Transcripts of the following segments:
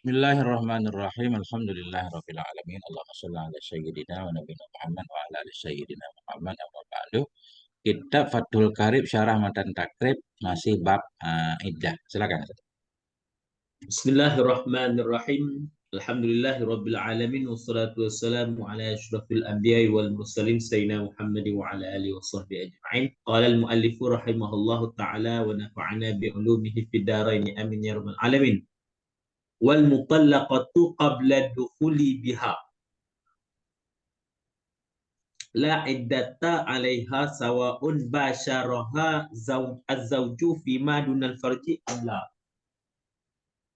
Bismillahirrahmanirrahim. Alhamdulillahirabbil alamin. Allahumma shalli ala sayyidina wa nabiyina Muhammad wa ala ali sayyidina Muhammad amma ba'du. Kitab Fathul Qarib Syarah Matan Takrib masih bab iddah. Silakan. Bismillahirrahmanirrahim. Alhamdulillahirabbil alamin wassalatu wassalamu ala asyrafil anbiya'i wal mursalin sayyidina Muhammad wa ala alihi washabbihi ajma'in. Qala al-muallif rahimahullahu ta'ala wa nafa'ana bi ulumihi fid dharain amin ya rabbal alamin. Wal mutallaqatu qabla dukhuli biha la iddata 'alaiha sawa'un basharaha az-zawju fi ma dunal farji am la.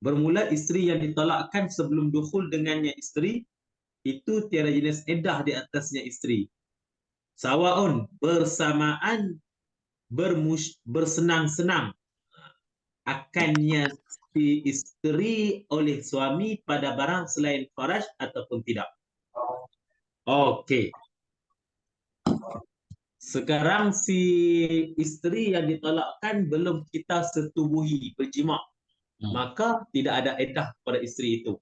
Bermula isteri yang ditalakkan sebelum dukhul dengannya isteri, itu tiada jenis iddah di atasnya isteri. Sawaun, bersamaan, bersenang-senang akannya si isteri oleh suami pada barang selain faraj ataupun tidak. Okey. Sekarang si isteri yang ditalakkan belum kita setubuhi berjima', maka tidak ada iddah pada isteri itu.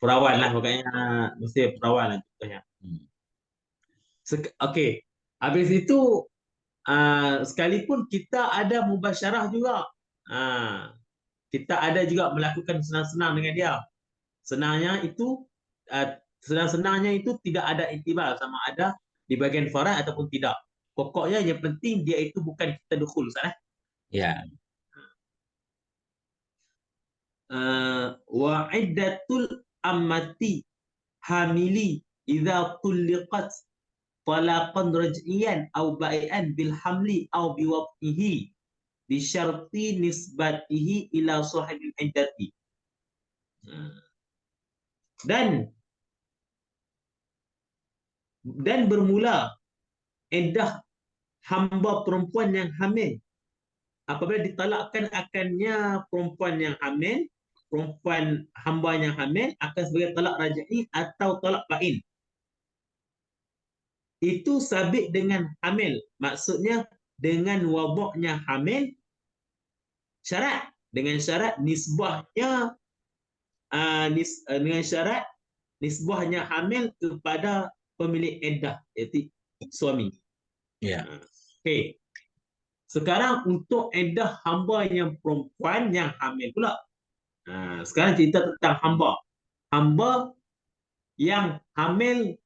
Perawan lah pokoknya, mesti perawan lah contohnya. Okey. Habis itu sekalipun kita ada mubasyarah juga, kita ada juga melakukan senang-senang dengan dia. Senang-senangnya itu tidak ada iktibar sama ada di bagian faraj ataupun tidak. Pokoknya yang penting dia itu bukan kita dukhul, Ustaz. Ya. Wa iddatul ammati hamili idza tulliqat talaqan raj'iyan aw ba'ian bil hamli aw biwad'ihi bi syarti nisbatihi ila sahibil iddati. Dan bermula iddah hamba perempuan yang hamil apabila ditalakkan akannya perempuan yang hamil, perempuan hamba yang hamil akan sebagai talak raj'i atau talak ba'in. Itu sabit dengan hamil, maksudnya dengan wabaknya hamil, syarat dengan syarat nisbahnya dengan syarat nisbahnya hamil kepada pemilik iddah, iaitu suami. Ya. Okey. Sekarang untuk iddah hamba yang perempuan yang hamil pula. Sekarang cerita tentang hamba. Hamba yang hamil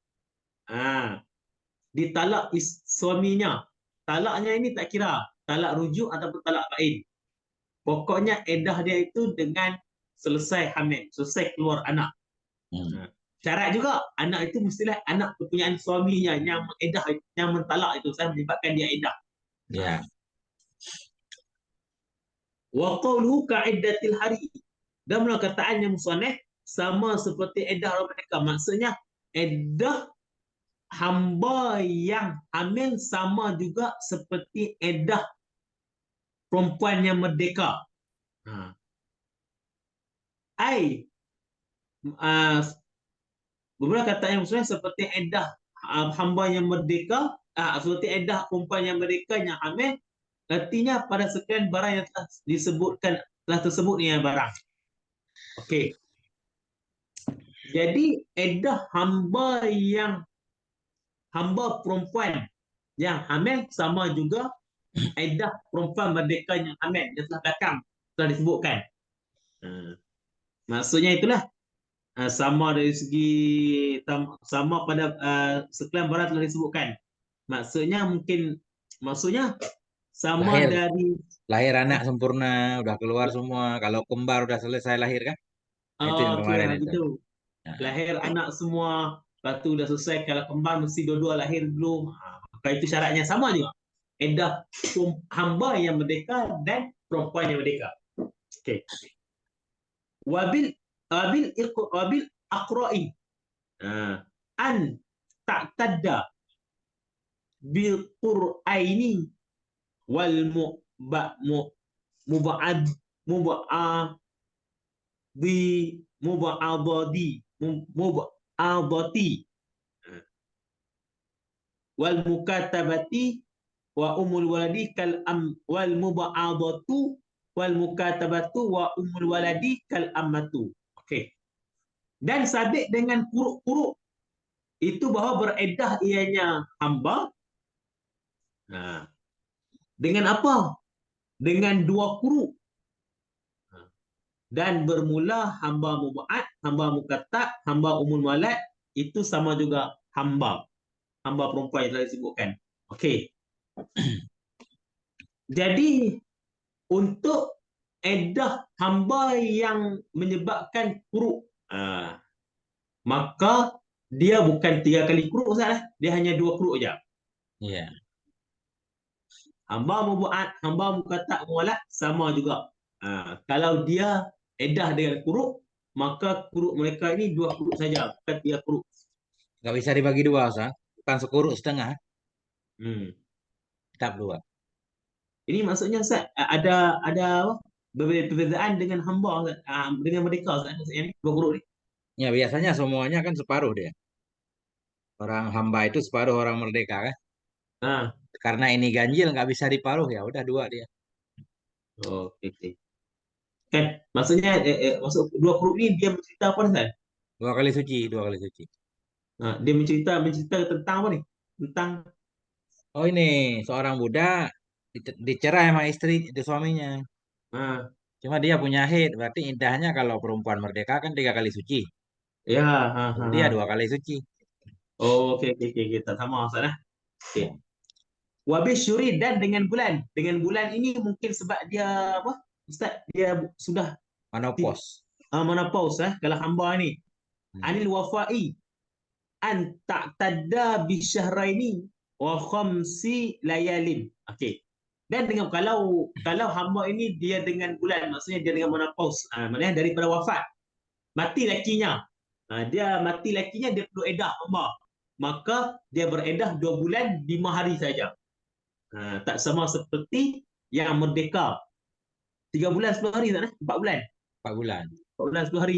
ditalak suaminya. Talaknya ini tak kira talak rujuk ataupun talak bain. Pokoknya iddah dia itu dengan selesai hamil, selesai keluar anak. Syarat juga anak itu mestilah anak kepunyaan suaminya yang mengiddah, yang mentalak itu, saya menyebabkan dia iddah. Ya. Wa qawluhu ka'iddatil hari. Dan perkataannya musannaf sama seperti iddah orang mereka. Maksudnya iddah hamba yang hamil sama juga seperti iddah perempuan yang merdeka. Beberapa kata yang musannaf seperti iddah hamba yang merdeka, seperti iddah perempuan yang merdeka yang hamil, artinya pada sekian barang yang telah disebutkan, telah tersebut ni barang. Okey. Jadi iddah hamba perempuan yang hamil sama juga iddah perempuan merdeka yang hamil yang telah belakang telah disebutkan. Maksudnya itulah sama dari segi sama pada sekian barang telah disebutkan. Maksudnya sama dari lahir anak sempurna, udah keluar semua. Kalau kembar udah selesai lahir kan? Itu yang kemarin itu. Begitu. Lahir anak semua, lepas tu dah selesai. Kalau kembar mesti dua-dua lahir dulu. Maka itu syaratnya sama juga. Iddah hamba yang merdeka dan perempuan yang merdeka. Okey. Wabil aqra'i an ta'tadda bil qur'aini wal muba'ad muba'adati wal mukatabati wa umul waladi wal muba'adatu wal mukatabatu wa umul waladi kal ammatu. Okey. Dan sabit dengan kuruk-kuruk itu bahawa beredah ianya hamba. Nah, dengan apa? Dengan dua kuruk. Dan bermula hamba mubaad, hamba mukatab, hamba umul walad itu sama juga hamba. Hamba perempuan yang telah disebutkan. Okey. Jadi untuk edah hamba yang menyebabkan kuruk, maka dia bukan 3 kali kuruk Ustaz, dia hanya 2 kuruk saja. Ya. Hamba mubaad, hamba mukatab, muwalad sama juga. Kalau dia edah dengan kuruk, maka kuruk mereka ini 2 kuruk saja, bukan 3 kuruk. Nggak bisa dibagi dua, Ustaz. Bukan sekuruk setengah, Hmm. tetap dua. Ini maksudnya Ustaz, ada apa? Perbezaan dengan hamba Ustaz, dengan merdeka Ustaz, maksudnya ni 2 kuruk ni. Ya, biasanya semuanya kan separuh dia. Orang hamba itu separuh orang merdeka kan. Ha. Karena ini ganjil nggak bisa diparuh, ya udah dua dia. Oh, okey, okey. Kan maksudnya maksud 2 kuruk ni dia bercerita apa Ustaz? Dua kali suci, dua kali suci. Dia mencerita tentang apa ni? Tentang Oh ini, seorang budak dicerai sama istri, itu suaminya. ha, Cuma dia punya haid, berarti indahnya kalau perempuan merdeka kan 3 kali suci. ya, ha, ha, Kalau dia ha. 2 kali suci. Oh, okey, okey, okey, kita sama Ustaz lah. Okey. Ya. Wabis syuri dan dengan bulan. Dengan bulan ini mungkin sebab dia apa? Ustaz, dia sudah Menopause. menopause kalau hamba ni. Hmm. Anil wafai an ta'tadda bi syahraini wa khamsi layalin. Okey. Dan dengan kalau hamba ini dia dengan bulan, maksudnya dia dengan menopause. Maknanya daripada wafat, mati lakinya. Dia mati lakinya, dia perlu edah hamba. Maka dia beredah 2 bulan 5 hari saja. Tak sama seperti yang merdeka 3 bulan 10 hari tak? 4 bulan. 4 bulan. 4 bulan 10 hari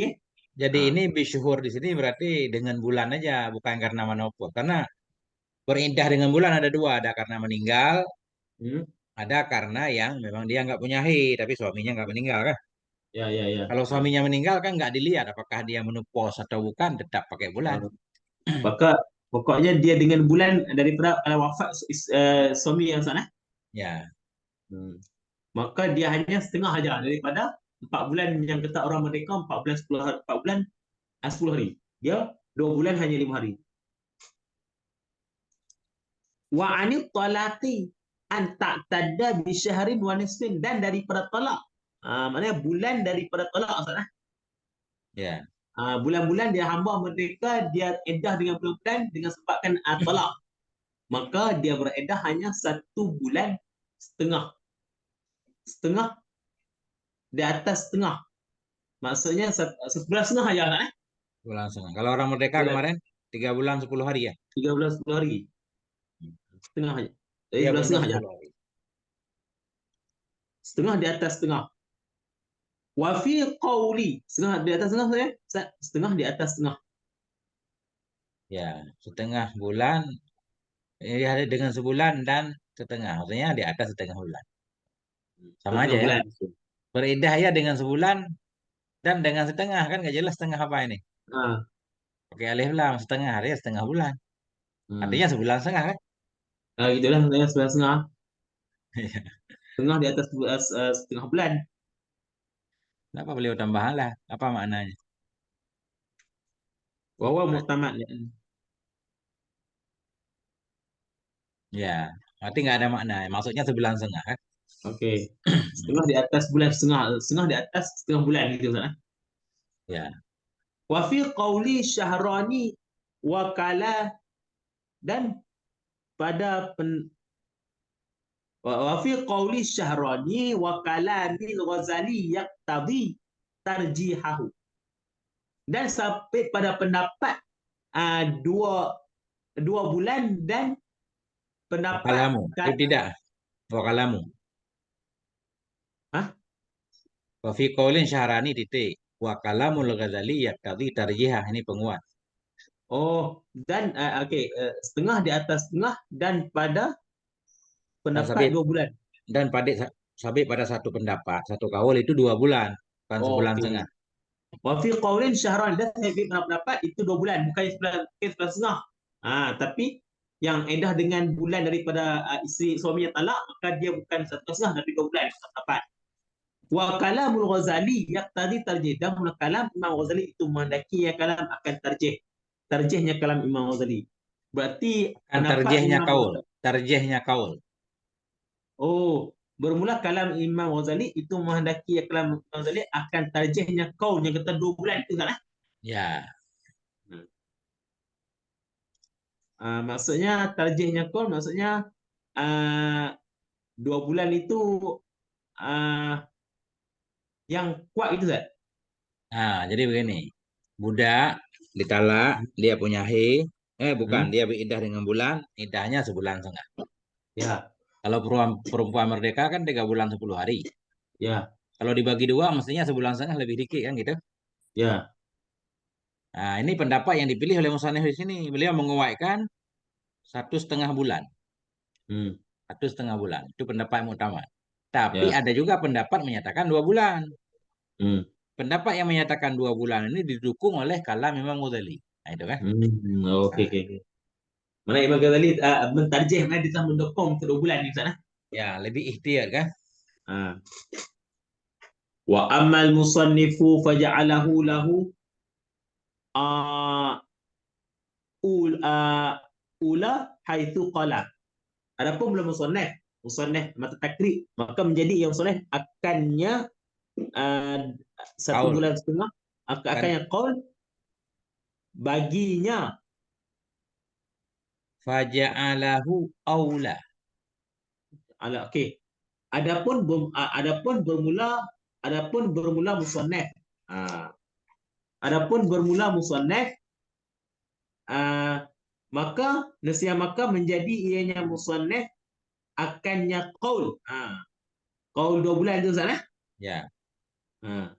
Jadi Ha. ini bisyuhur di sini berarti dengan bulan aja, bukan karena menopause. Karena berindah dengan bulan ada dua, ada karena meninggal, Hmm. ada karena yang memang dia nggak punya haid, tapi suaminya nggak meninggal kan. Ya, ya, ya. Kalau suaminya meninggal kan nggak dilihat apakah dia menopause atau bukan, tetap pakai bulan. Maka pokoknya dia dengan bulan daripada wafat suami yang sana. Ya, Maka dia hanya setengah saja daripada 4 bulan yang kata orang merdeka, 4 bulan 10 hari, 4 bulan 10 hari. Dia 2 bulan hanya 5 hari. Wa anil talaqi an ta'tadda bi syahrin wa nisfin, dan daripada talak. Maknanya bulan daripada talak Ustaz. ya. Bulan-bulan dia hamba merdeka, dia edah dengan bulan-bulan dengan sebabkan talak. Maka dia beredah hanya 1 bulan setengah. Setengah, di atas setengah. Maksudnya 1 bulan setengah aja kan? Bulan setengah. Kalau orang merdeka Bulan kemarin 3 bulan 10 hari ya. 3 bulan 10 hari. Setengah aja. Jadi Dia bulan belum setengah aja. 10 hari. Setengah di atas setengah. Wa fi qawli, setengah di atas setengah saya? Setengah di atas setengah. Ya, setengah bulan ya dengan sebulan dan setengah. Maksudnya di atas setengah bulan. Sama aja Setengah ya. bulan. Beredah ya dengan sebulan dan dengan setengah kan nggak jelas setengah apa ini. Ah, Pakai alif lam setengah hari ya setengah bulan. hmm. Artinya sebulan setengah kan? Gitulah saya setengah setengah. Setengah di atas setengah bulan. Kenapa beliau tambahan lah? Apa maknanya? Wa huwa muhtamad. Ya, berarti nggak ada makna. Maksudnya sebulan setengah kan? Okey. Setengah di atas bulan, setengah di atas setengah bulan gitu kan. Ya, Wa fi qawli syahrani wakala, dan pada wa fi qawli syahrani wa kalamil Ghazali yaqtadi tarjihahu, dan sampai pada pendapat dua bulan dan pendapat wakalamu. Itu tidak. Wakalamu. Hah? Wa fi qaulin syahrani titik. Wa kalamul Ghazali yaqtadi tarjihah. Ini penguat. Dan okey, setengah di atas setengah dan pada Dan pendapat sabit 2 bulan. dan pada sabit pada satu pendapat, satu kaul itu 2 bulan, bukan sebulan Okey. setengah. Wa fi qaulin syahran, dan saya pendapat itu 2 bulan, bukan sebulan, bukan sebulan setengah. Tapi yang edah dengan bulan daripada isteri suami yang talak, maka dia bukan 1 setengah tapi 2 bulan, pendapat. Wa kalamul Ghazali yaqtadi tarjih, dan kalam Imam Ghazali itu mendaki ya kalam akan tarjih. Tarjihnya kalam Imam Ghazali. Berarti Kan pendapat tarjihnya Imam kaul, Ghazali. tarjihnya kaul. Oh, bermula kalam Imam Ghazali itu menghendaki ya kalam Imam Ghazali akan tarjihnya kaul yang kata 2 bulan itu kan? Ya, Maksudnya tarjihnya kaul maksudnya uh, 2 bulan itu uh, yang kuat itu Zat. nah jadi begini, budak ditalak, dia punya bukan, Hmm? dia beridah dengan bulan, idahnya sebulan setengah. Ya, Kalau perempuan merdeka kan 3 bulan 10 hari. ya, Kalau dibagi dua, mestinya sebulan setengah lebih dikit kan gitu. ya. Nah, ini pendapat yang dipilih oleh Musannif di sini. Beliau menguatkan 1,5 bulan. Hmm. 1,5 bulan. Itu pendapat yang utama. Tapi Ya. ada juga pendapat menyatakan 2 bulan. Hmm. Pendapat yang menyatakan 2 bulan ini didukung oleh kalam Imam Ghazali. Nah, itu kan. Okey, Nah, okey, okey. Mana Imam Ghazali mentarjih, mana dia telah mendukung untuk 2 bulan di sana. ya, lebih ikhtiar kan. Ah. Wa ammal musannifu faja'alahu lahu ah, ul ula haitsu qala. Adapun belum musannaf mata takrib, maka menjadi yang musannaf akannya ah, 1 bulan Kaul. setengah, Kan akannya qaul baginya. faja'alahu aula. Okey. Adapun bermula musannaf. Ah, adapun bermula musannaf, ah, maka menjadi ianya musannaf akannya qaul. Qaul 2 bulan itu Ustaz. Ya. Ah,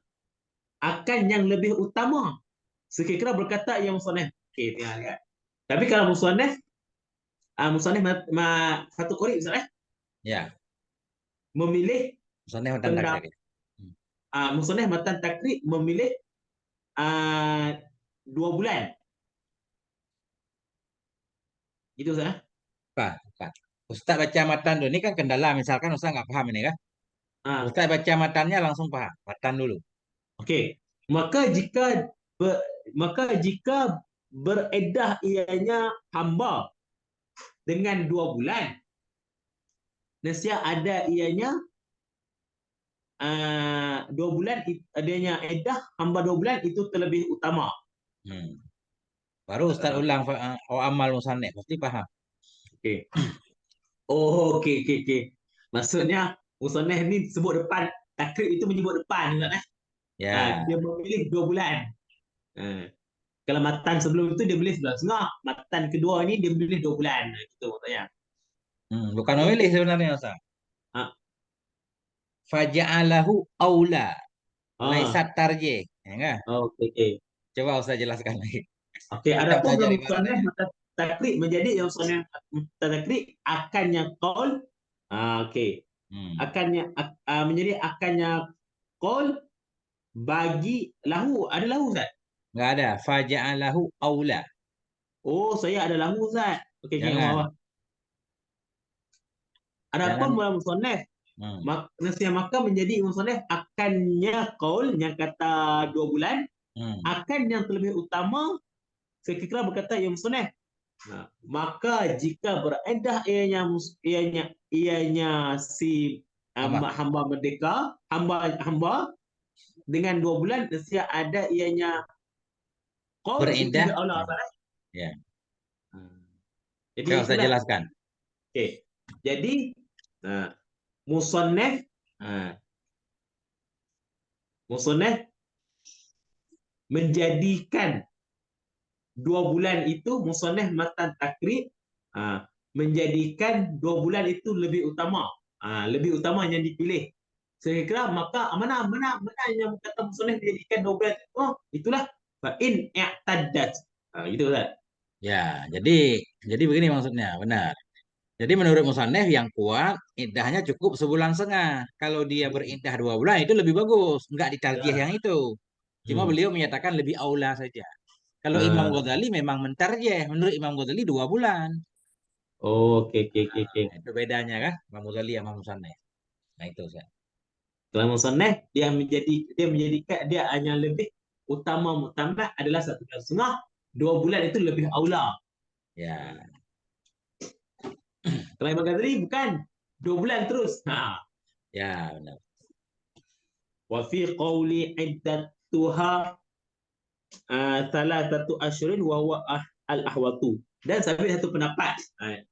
akan yang lebih utama. Sekiranya berkata yang musannaf. Okey, tengok lihat. Tapi kalau musannaf satu qori Ustaz, Ya. memilih Musannif dan pendapat, takrib. Hmm. musannaf matan takrib memilih ah, 2 bulan. Gitu Ustaz. Pak. Ustaz baca matan dulu. Ini kan kendala. Misalkan Ustaz nggak paham ini kan. Ah, Ustaz baca matannya langsung paham. Matan dulu. okey. Maka jika beredah ianya hamba dengan 2 bulan, nescaya ada ianya 2 bulan, adanya edah hamba 2 bulan itu terlebih utama. Hmm. Baru Ustaz Ah, ulang amal musannif. Pasti paham. okey. Oh, okey, okey, okey. Maksudnya musannaf ni sebut depan, takrib itu menyebut depan Ustaz. Ya. Dia memilih 2 bulan. Ah, Kalau matan sebelum itu dia beli 11 setengah, matan kedua ni dia beli 2 bulan. Gitu maksudnya. Bukan memilih sebenarnya Ustaz. Ah, Faja'alahu aula. ah, Laisat tarjih. Ya kan? okey, okey. Coba Ustaz jelaskan lagi. Okey, Kita adapun belajar dalam musannaf ibaratnya. mata takrib menjadi yang musannaf mata takrib akannya qaul. Okey. Hmm. Menjadi akannya qaul bagi lahu, ada lahu Ustaz? Nggak ada. Faja'alahu aula. Oh, saya ada lahu Ustaz. Okey, okey, Jangan. apa? Adapun Jangan. dalam musannaf, Hmm. maka menjadi musannaf akannya qaul yang kata 2 bulan, Hmm. akan yang terlebih utama sekiranya berkata yang musannaf. Maka jika beredah ianya si Apa? hamba merdeka, hamba dengan 2 bulan, nescaya ada ianya qaul, itu Berindah. lebih aula Ustaz. Ya. Hmm. Jadi Coba Ustaz itulah. jelaskan. Okey. Jadi uh, musannaf uh, musannaf menjadikan 2 bulan itu musannaf matan takrib, menjadikan 2 bulan itu lebih utama. Lebih utama yang dipilih. Saya kira maka mana yang kata musannaf menjadikan 2 bulan itu, itulah fa in i'taddat. Gitu kan. Ya. Jadi begini maksudnya. Benar. Jadi menurut musannef yang kuat iddahnya cukup sebulan setengah. Kalau dia beriddah 2 bulan itu lebih bagus, nggak ditarjih Ya. yang itu. Cuma Hmm. beliau menyatakan lebih aula saja. Kalau Imam Ah. Ghazali memang mentarjih, menurut Imam Ghazali 2 bulan. Oh, oke, oke, oke, oke. Itu bedanya kan, Imam Ghazali sama musannef. Nah itu saya. Kalau musannaf dia menjadikan dia hanya lebih utama mutambah adalah 1 bulan setengah. 2 bulan itu lebih aula. Ya, Kalau Imam Ghazali bukan 2 bulan terus. ya benar. Wa fi qawli iddatuha thalathatu ashrin wa huwa al-ahwatu. Dan sampai satu pendapat.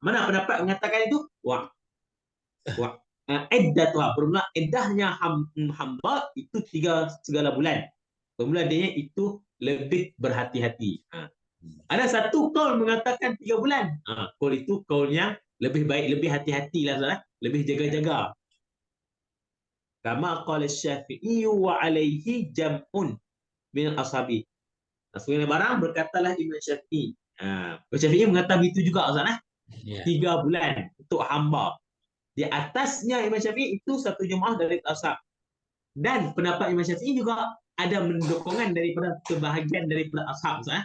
Mana pendapat mengatakan itu? Wa iddatuha. Bermula iddahnya hamba itu 3 segala bulan. Bermula dia itu lebih berhati-hati. Ada satu kaul mengatakan 3 bulan. Kaul itu kaul yang lebih baik, lebih hati-hati lah, lebih jaga-jaga. Kama qala Syafi'i wa alaihi jam'un min ashabi. Sebenarnya barang berkatalah Imam Syafi'i. Imam Syafi'i mengatakan begitu juga Ustaz. Ya. 3 bulan untuk hamba. Di atasnya Imam Syafi'i itu satu jemaah dari ashab. Dan pendapat Imam Syafi'i juga ada mendokongan daripada kebahagiaan daripada ashab Ustaz.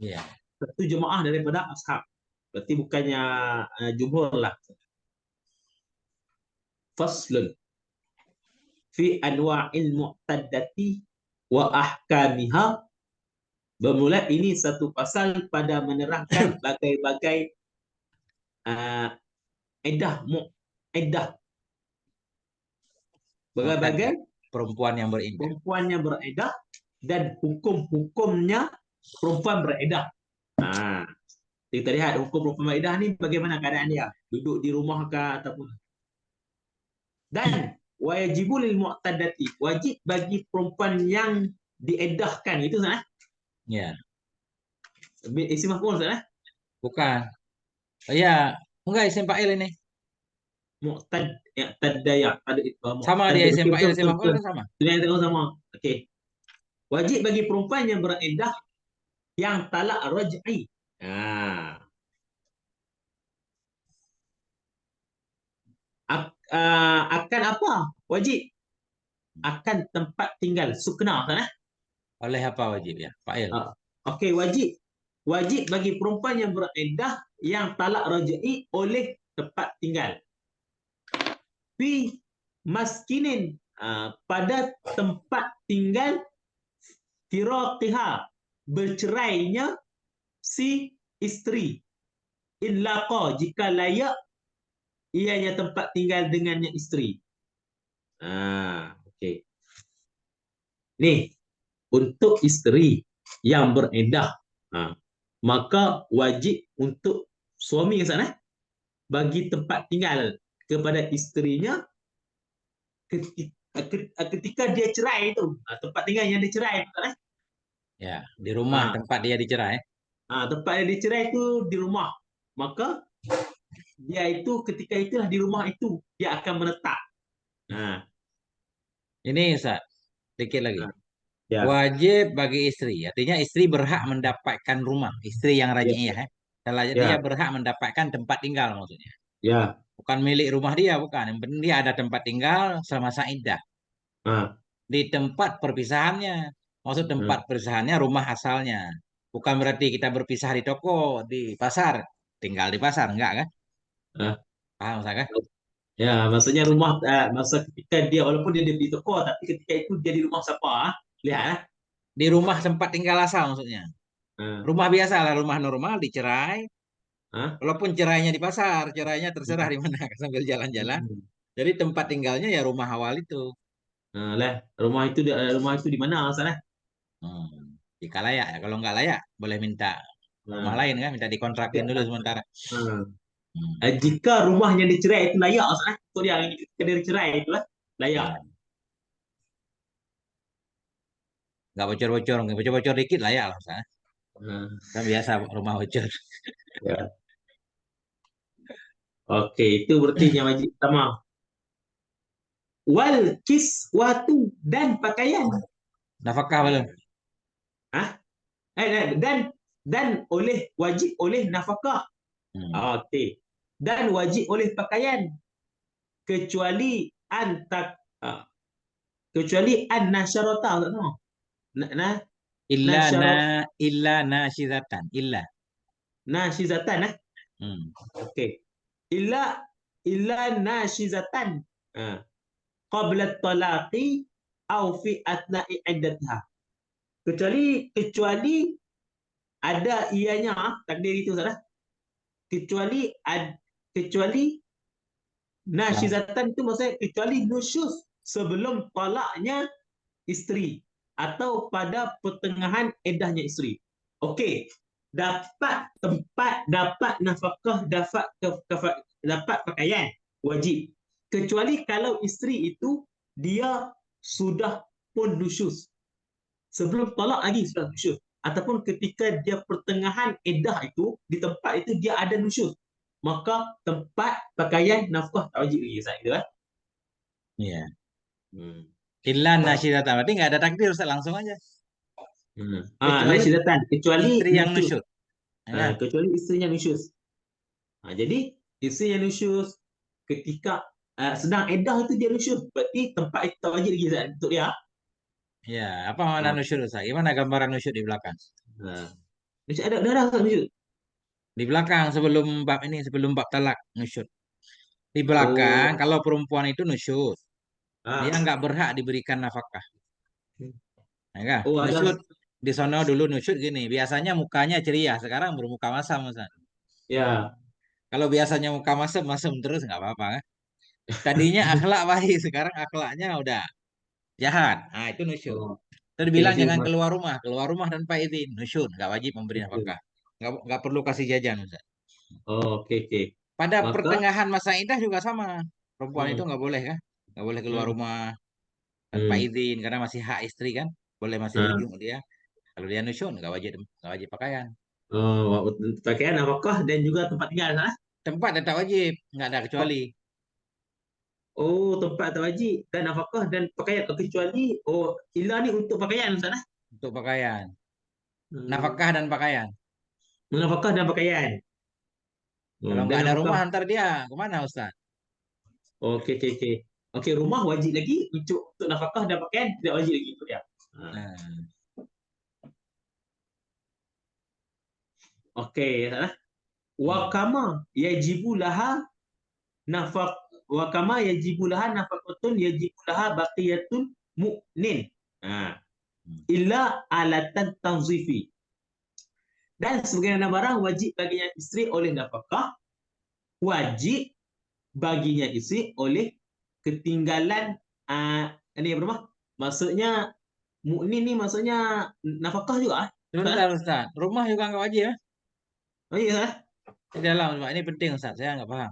Ya. Satu jemaah daripada ashab. Berarti bukannya jumhur lah. Faslun fi anwa'il mu'taddati wa ahkamiha. Bermula ini satu pasal pada menerangkan bagai-bagai iddah iddah, Mu'taddah, bagai-bagai perempuan yang beriddah. perempuan yang beriddah dan hukum-hukumnya perempuan beriddah. Kita lihat hukum perempuan beriddah ni bagaimana keadaan dia, duduk di rumah ke ataupun. Dan wajibul lil mu'taddati, wajib bagi perempuan yang dieddahkan itu Ustaz. Ya, Isim maf'ul Ustaz. bukan. Oh, ya, enggak isim fa'il ini. Mu'tad ya tadaya ada Sama dia mu'tad. isim Okey, fa'il, betul isim betul maf'ul betul. kan sama. Sudah yang tengok sama. Okey. Wajib bagi perempuan yang beriddah yang talak raj'i. Akan apa? Wajib akan tempat tinggal sukna kan? Oleh apa wajib ya? Fa'il. Okey, wajib. Wajib bagi perempuan yang beriddah yang talak raj'i oleh tempat tinggal. Fi maskinin, pada tempat tinggal firaqiha, bercerainya si isteri. In laqa, jika layak ianya tempat tinggal dengannya isteri. Okey. Ni untuk isteri yang beriddah, maka wajib untuk suami ke sana bagi tempat tinggal kepada isterinya ketika dia cerai itu. Tempat tinggal yang dia cerai kan? Ya, di rumah tempat dia dicerai. Tempat yang dia cerai itu di rumah. Maka dia itu ketika itulah di rumah itu dia akan menetap. Ini Ustaz, sedikit lagi. Ya, Wajib bagi istri, artinya istri berhak mendapatkan rumah, istri yang ya, raj'iyah. Kalau dia ya, berhak mendapatkan tempat tinggal maksudnya. ya. Bukan milik rumah dia, bukan. Yang penting dia ada tempat tinggal semasa iddah. Ah, Di tempat perpisahannya. Maksud ah, tempat perpisahannya rumah asalnya. Bukan berarti kita berpisah di toko, di pasar. Tinggal di pasar, enggak kan? ah. Paham Ustaz kan? Ya, maksudnya rumah masa ketika dia walaupun dia di toko tapi ketika itu dia di rumah siapa? Lihat Di rumah tempat tinggal asal maksudnya. ah. Rumah biasa lah, rumah normal dicerai. Ah. Walaupun cerainya di pasar, cerainya terserah di mana sambil jalan-jalan. Hmm. Jadi tempat tinggalnya ya rumah awal itu. Lah, rumah itu di mana asalnya? Jika layak ya, kalau nggak layak boleh minta rumah Ah. lain kan, minta dikontrakin dulu sementara. Ah. Hmm, Jika rumah yang dicerai itu layak asalnya, untuk dia ketika dia dicerai itulah layak. ya, nggak bocor-bocor, nggak bocor-bocor dikit layak lah, Ustaz. Ah. Kan biasa rumah bocor. Ya. Okey, itu berarti yang wajib pertama. Wal kiswatu dan pakaian. Nafkah belum? Ah, dan oleh wajib oleh nafkah. Hmm. Okey. dan wajib oleh pakaian kecuali antak kecuali an nasyarata, tak tahu. Na Illa na nasyarat illa nasyidatan. Illa. nasyizatan Hmm. okey. Illa nasyizatan qabla talaqi au fi atna'i iddatiha. Kecuali ada ianya takdir itu salah. Kecuali nasyizatan itu maksudnya kecuali nusyuz sebelum talaknya isteri atau pada pertengahan eddahnya isteri. Okey, dapat tempat, dapat nafkah, dapat pakaian wajib. Kecuali kalau isteri itu dia sudah pun nusyuz. Sebelum talak lagi sudah nusyuz. Ataupun ketika dia pertengahan iddah itu, di tempat itu dia ada nusyuz. Maka tempat, pakaian, nafkah tak wajib lagi. Ustaz, gitu, kan? Iya. Hmm. Illa nasyidatan. Berarti nggak ada takdir Ustaz, langsung aja. Kecuali Nasyidatan. Kecuali istri yang nusyuz. nusyud. Ya kan? Kecuali isterinya nusyuz. Jadi, isterinya nusyuz ketika sedang iddah itu dia nusyuz. Berarti tempat itu tak wajib lagi, Ustaz, untuk dia. Ya, apa makna Ha. nusyud Ustaz? Gimana gambaran nusyud di belakang? Ha. Nusyuz ada Ustaz, nusyuz. Di belakang sebelum bab ini, sebelum bab talak nusyud. Di belakang Oh. kalau perempuan itu nusyud, dia Ah. nggak berhak diberikan nafkah. Ya kan? Oh, ada. Nusyud di sono dulu nusyud gini. Biasanya mukanya ceria, sekarang bermuka masam Ustaz. Ya. Kalau biasanya muka masam, masam terus nggak apa-apa kan? Tadinya akhlak baik, sekarang akhlaknya udah jahat. Nah, itu nusyud. Oh. Terus Okey, bilang okey. jangan keluar rumah tanpa izin. Nusyud, nggak wajib memberi nafkah. Nggak perlu kasih jajan Ustaz. Oh, okey, okey. Pada Maka pertengahan masa iddah juga sama. Perempuan itu hmm, nggak boleh kan? Nggak boleh keluar hmm, rumah tanpa hmm. izin karena masih hak istri kan? Boleh masih Ah. rujuk dia. Kalau dia nusyun nggak wajib pakaian. Oh, pakaian, nafkah dan juga tempat tinggal, Tempat tetap wajib, nggak ada Oh, kecuali oh, tempat tak wajib dan nafkah dan pakaian. Kecuali illa ni untuk pakaian, Ustaz, untuk pakaian. Hmm. Nafkah dan pakaian. Nafkah dan pakaian. Kalau Dan nggak ada nafkah. rumah antar dia kemana Ustaz? Okey, okey, okey. Okey, rumah wajib lagi untuk nafkah dan pakaian tidak wajib lagi untuk dia. Nah, Okey, Ustaz. Wa hmm, kama yajibu laha nafaq wa kama yajibu laha nafaqatun yajibu laha baqiyatun mu'nin. Ha. hmm. Illa alatan tanzifi. Dan sebagaimana barang wajib baginya isteri oleh nafkah, wajib baginya isteri oleh ketinggalan ini apa nama? Maksudnya mu'nin ni maksudnya nafkah juga Ustaz? Sebentar Ustaz, rumah juga nggak wajib ya? Oh iya Ustaz? Di dalam, Pak. Ini penting Ustaz, saya nggak paham.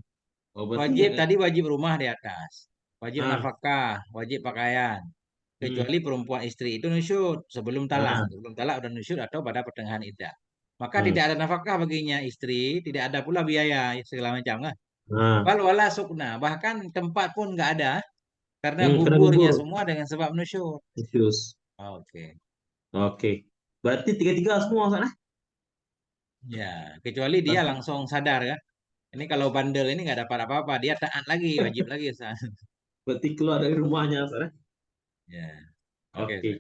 Oh berarti Wajib tadi wajib rumah di atas. Wajib ah nafkah, wajib pakaian. hmm, Kecuali perempuan istri itu nusyud sebelum talak. ah Sebelum talak udah nusyud atau pada pertengahan iddah. Maka hmm, tidak ada nafkah baginya istri, tidak ada pula biaya segala macam kan. ah Wal wala sukna, bahkan tempat pun nggak ada karena kena gugurnya gugur. semua dengan sebab nusyud. Infus. Oke. Okey. Berarti tiga-tiga semua Ustaz Ya, kecuali dia langsung sadar kan. Ini kalau bandel ini nggak dapat apa-apa, dia taat lagi, wajib lagi Ustaz. Berarti keluar dari rumahnya Ustaz Ya, oke Ustaz. Okey.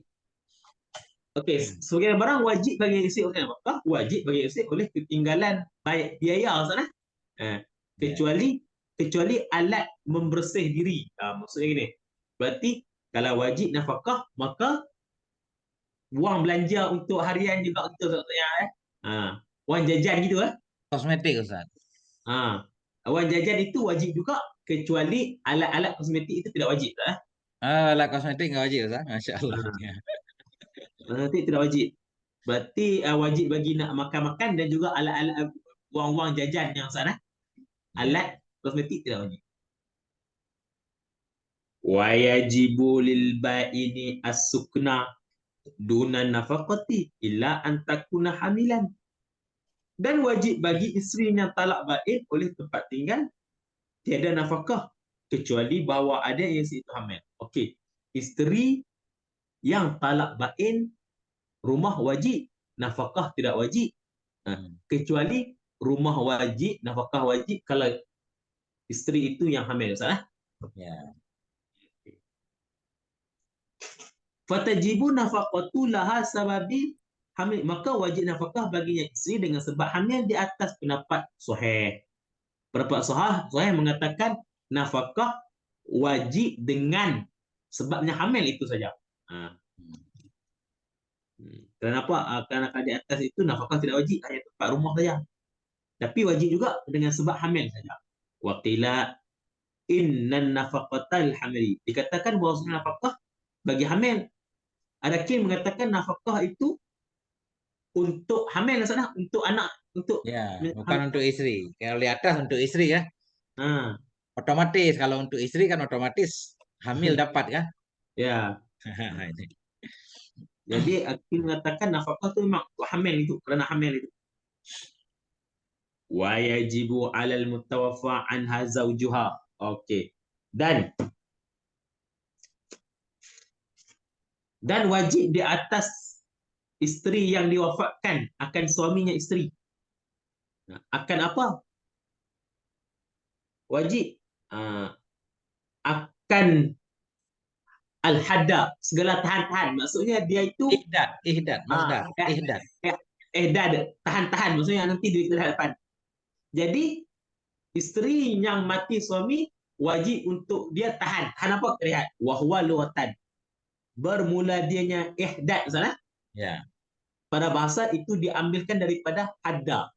Okey, sebagai barang wajib bagi isteri oleh nafkah, wajib bagi isteri oleh ketinggalan baik biaya Ustaz Eh, Ya. kecuali alat membersih diri. Maksudnya gini. Berarti kalau wajib nafkah, maka wang belanja untuk harian juga kita Ustaz wang jajan gitu Kosmetik Ustaz. Wang jajan itu wajib juga kecuali alat-alat kosmetik itu tidak wajib Ah, lah kosmetik nggak wajib Ustaz. Masya Allah. Ah, Ya. nanti tidak wajib. Berarti wajib bagi nak makan-makan dan juga alat-alat wang-wang jajan yang sana. Ya. Alat kosmetik tidak wajib. Wa yajibu lil ba'ini as-sukna duna nafaqati illa an takuna hamilan. Dan wajib bagi isteri yang talak bain oleh tempat tinggal tiada nafkah kecuali bahawa ada yang isteri itu hamil. Okey. Isteri yang talak bain rumah wajib, nafkah tidak wajib. Hmm. Kecuali rumah wajib, nafkah wajib kalau Isteri itu yang hamil, salah? Ya. Fatajibu nafaqatu laha sababi hamil, maka wajib nafkah baginya isteri dengan sebab hamil di atas pendapat sahih. Pendapat sahih mengatakan nafkah wajib dengan sebabnya hamil itu saja. Ha. Kenapa? Kerana di atas itu nafkah tidak wajib, hanya tempat rumah saja. Tapi wajib juga dengan sebab hamil saja. Waqila innan nafaqatal hamili. Dikatakan bahawa nafkah bagi hamil. Ada kim mengatakan nafkah itu untuk hamil sana, untuk anak, untuk Ya, bukan hamil. untuk istri. Kalau di atas untuk istri ya, Ha, otomatis. Kalau untuk istri kan otomatis hamil dapat kan? ya. Ini. Jadi Akim mengatakan nafkah itu memang untuk hamil itu, kerana hamil itu. Wa yajibu 'alal mutawaffa anha zawjuha. Okey. Dan wajib di atas isteri yang diwafatkan akan suaminya isteri. Akan apa? Wajib akan al-hada, segala tahan-tahan. Maksudnya dia itu Ihdad, ah, masdar, eh, ihdad. tahan-tahan. Maksudnya nanti di hadapan. Jadi isteri yang mati suami wajib untuk dia tahan. Tahan apa? Lihat. Wahwa lughatan. Bermula dianya ihdad, salah? Ya, Pada bahasa itu diambilkan daripada hadda.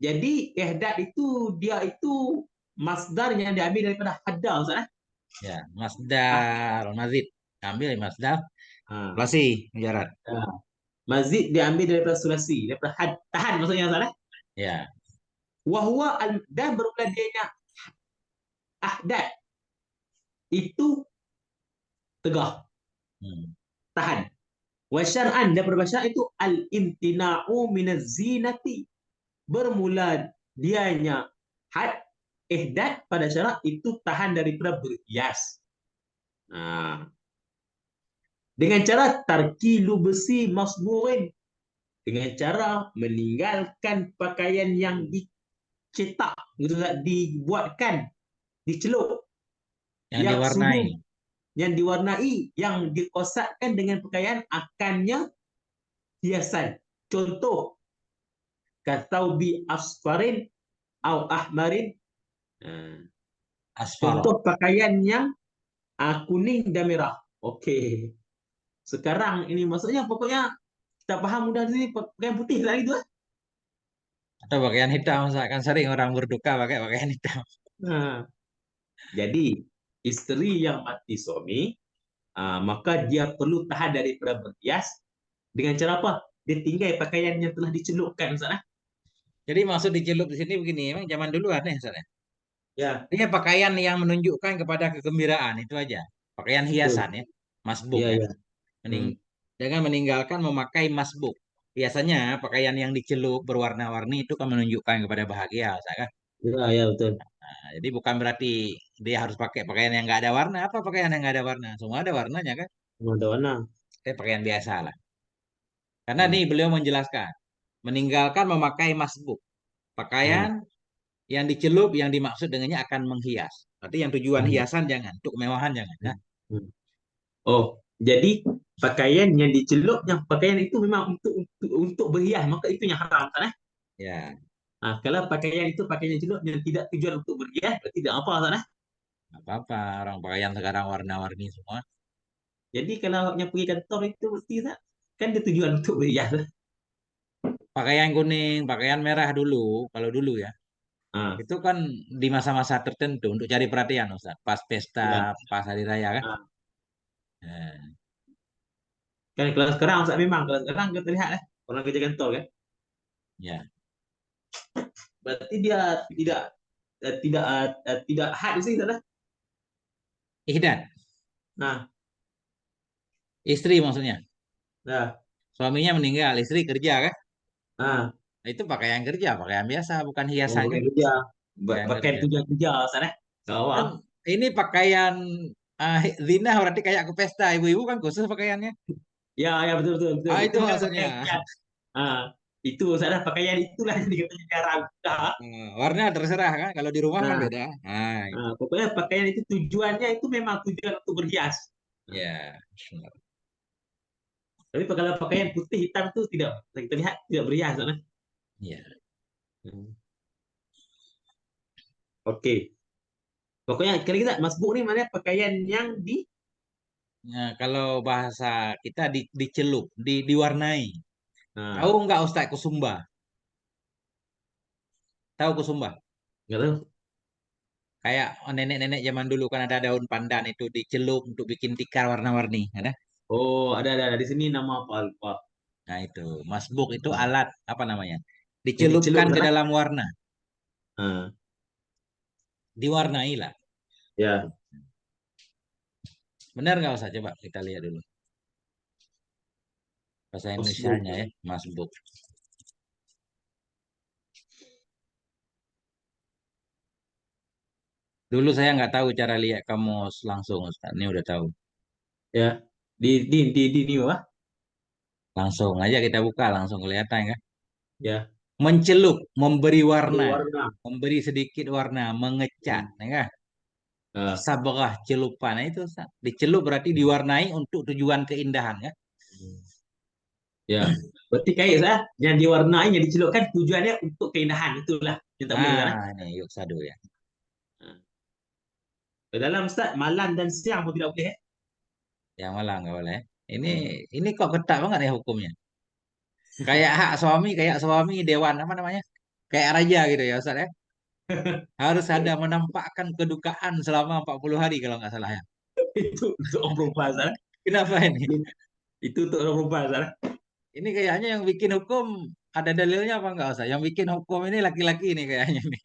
Jadi ihdad itu dia itu masdarnya diambil daripada hadda, salah? ya, Ah, masdar, mazid. Ambil masdar, ah, lasi, mujarad. ah. Mazid diambil daripada sulasi, daripada tahan maksudnya, salah? Ya, Wahwa dan bermula dianya ahdad itu tegah, hmm. tahan. Wa syar'an dan berbahasa itu al-imtina'u minaz zinati. Bermula dianya had ihdad pada syarat itu tahan daripada berhias. Nah, dengan cara tarkilu besi masburin, dengan cara meninggalkan pakaian yang dicetak, gitu, dibuatkan, dicelup, Yang yang diwarnai. suhu, yang diwarnai, yang dikosakkan dengan pakaian akannya hiasan. Contoh, kataubi asfarin au ahmarin. Asfar. Contoh pakaian yang kuning dan merah. Okey. Sekarang ini maksudnya pokoknya kita faham mudah di sini pakaian putih tadi itu. Atau pakaian hitam, misalkan sering orang berduka pakai pakaian hitam. Nah, jadi isteri yang mati suami, maka dia perlu tahan daripada berhias dengan cara apa? Dia tinggal pakaian yang telah dicelupkan, Ustaz. Jadi maksud dicelup di sini begini, memang zaman dulu aneh, misalnya. Ya, Ini pakaian yang menunjukkan kepada kegembiraan itu aja. Pakaian hiasan betul. ya, masbuk Ya, ya. ya. Mening Hmm. dengan meninggalkan memakai masbuk. Biasanya pakaian yang dicelup berwarna-warni itu kan menunjukkan kepada bahagia, kan? Ya, ya, betul. Nah, jadi bukan berarti dia harus pakai pakaian yang nggak ada warna. Apa pakaian yang nggak ada warna? Semua ada warnanya kan? Mana warna. Pakaian biasa lah. Karena Hmm. nih beliau menjelaskan, meninggalkan memakai masbuk. Hmm. Pakaian yang dicelup yang dimaksud dengannya akan menghias. Berarti yang tujuan Hmm. hiasan jangan, untuk kemewahan jangan. Nah, Hmm. Oh, jadi pakaian yang dicelup, yang pakaian itu memang untuk berhias, maka itu yang haram, kan? ya, Kalau pakaian itu pakaian yang celup yang tidak tujuan untuk berhias, berarti tidak apa, kan? nggak apa-apa. Orang pakaian sekarang warna-warni semua. Jadi kalau yang pergi kantor itu berarti tak? Kan dia tujuan untuk berhias. Pakaian kuning, pakaian merah dulu, kalau dulu ya. Ah, Itu kan di masa-masa tertentu untuk cari perhatian, Ustaz. Pas pesta, ya. pas hari raya kan. Ah. Nah, Kan kalau sekarang Ustaz, memang kalau sekarang kita lihat lah orang kerja kantor kan, ya, berarti dia tidak had di sini, tak? Ihdan, Nah, istri maksudnya. nah, Suaminya meninggal, istri kerja kan. nah. Nah, itu pakaian kerja, pakaian biasa, bukan Oh, hiasan kan. pakai kerja, Pakaian pakai kerja. tujuan kerja, Ustaz, eh? Kan Kalau ini pakaian zina berarti kayak ke pesta. Ibu-ibu kan khusus pakaiannya. ya, ya, betul, betul, betul, Ah, itu itu bukan pakai maksudnya. kerja. Ah. Itu salah pakaian itulah yang dikatakan haram. Nah, Warna terserah kan, kalau di rumah kan nah, beda. Nah, itu. pokoknya pakaian itu tujuannya itu memang tujuan untuk berhias. Nah, Ya. tapi kalau pakaian putih hitam itu tidak kita lihat tidak berhias. Nah. Ya. Hmm. Oke. Pokoknya kali kita masbuk nih mana pakaian yang di Nah, kalau bahasa kita dicelup, diwarnai. Tahu nah, nggak Ustaz Kusumba? Tahu Kusumba? nggak tahu. Kayak nenek-nenek zaman dulu kan ada daun pandan itu dicelup untuk bikin tikar warna-warni, ada? Oh, ada di sini nama apa? Lupa. Nah itu, masbuk itu Hmm. alat apa namanya? Yang dicelup Dicelupkan ke sana. dalam warna, Ah, diwarnai lah. ya. Benar nggak usah coba kita lihat dulu bahasa Masbuk. Indonesianya ya, masbuk. Dulu saya nggak tahu cara lihat kamus langsung Ustaz. Ini udah tahu. Ya. Di ini wah. Langsung aja kita buka, langsung kelihatan kan? Ya. Mencelup, memberi Beri warna, warna. memberi sedikit warna, mengecat, Hmm. ya kan? Ah. Sabrah celupan, nah, itu Ustaz. Dicelup berarti diwarnai untuk tujuan keindahan ya. Ya. Berarti kayak saya yang diwarnai yang dicelupkan tujuannya untuk keindahan itulah yang tak boleh sana. Nah, ini yuk sadu ya. Dalam Ustaz malam dan siang pun tidak boleh. Yang malah nggak boleh. Ini Hmm. ini kok ketat banget ya hukumnya. Kayak hak suami, kayak suami dewan apa namanya? Kayak raja gitu ya Ustaz ya. Harus ada menampakkan kedukaan selama 40 hari kalau nggak salah ya. Itu untuk orang perempuan sana. Kenapa ini? Itu untuk orang perempuan sana. Ini kayaknya yang bikin hukum ada dalilnya apa enggak Ustaz? Yang bikin hukum ini laki-laki ini kayaknya nih.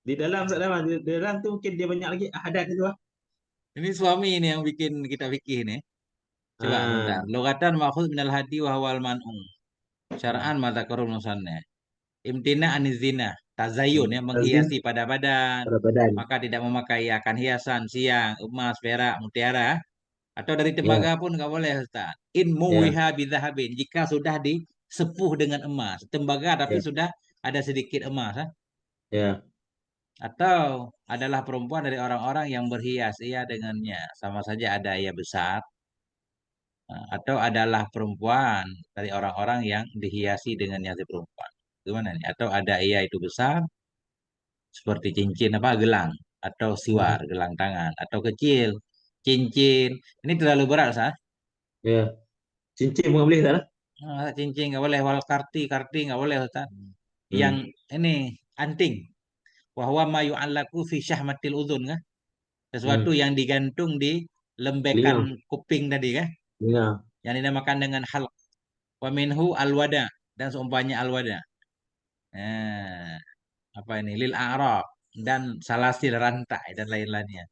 Di dalam Ustaz, di dalam tu mungkin dia banyak lagi ada itu ah. Ini suami ini yang bikin kita fikih nih. Coba sebentar. Ah. Logatan makhud minal hadi wa huwal man'u. Hmm. Syara'an mata korun nusannya. Imtina anizina. Tazayun Hmm. ya Tazim menghiasi pada badan. pada badan. Maka tidak memakai akan hiasan siang, emas, perak, mutiara. Atau dari Ya. tembaga pun nggak boleh Ustaz. In Ya. muwiha bidzahabin. Jika sudah disepuh dengan emas. Tembaga tapi Ya. sudah ada sedikit emas. Ha? Ya. Atau adalah perempuan dari orang-orang yang berhias ia dengannya. Sama saja ada ia besar. Atau adalah perempuan dari orang-orang yang dihiasi dengannya si perempuan. Gimana nih? Atau ada ia itu besar. Seperti cincin apa gelang. Atau siwar, Hmm. gelang tangan. Atau kecil. Cincin. Ini terlalu berat, sah. Ya. Cincin pun nggak boleh tak? Cincin nggak boleh. Wal karti, karti nggak boleh, Ustaz. Yang Hmm. ini anting. Wahwa ma yu'allaku fi syahmatil udhun kan? Sesuatu Hmm. yang digantung di lembekan Telinga. kuping tadi kan? Telinga. Yang dinamakan dengan halq. Wa minhu alwada dan seumpamanya alwada. Nah, apa ini? Lil a'rab dan salasil rantai dan lain-lainnya.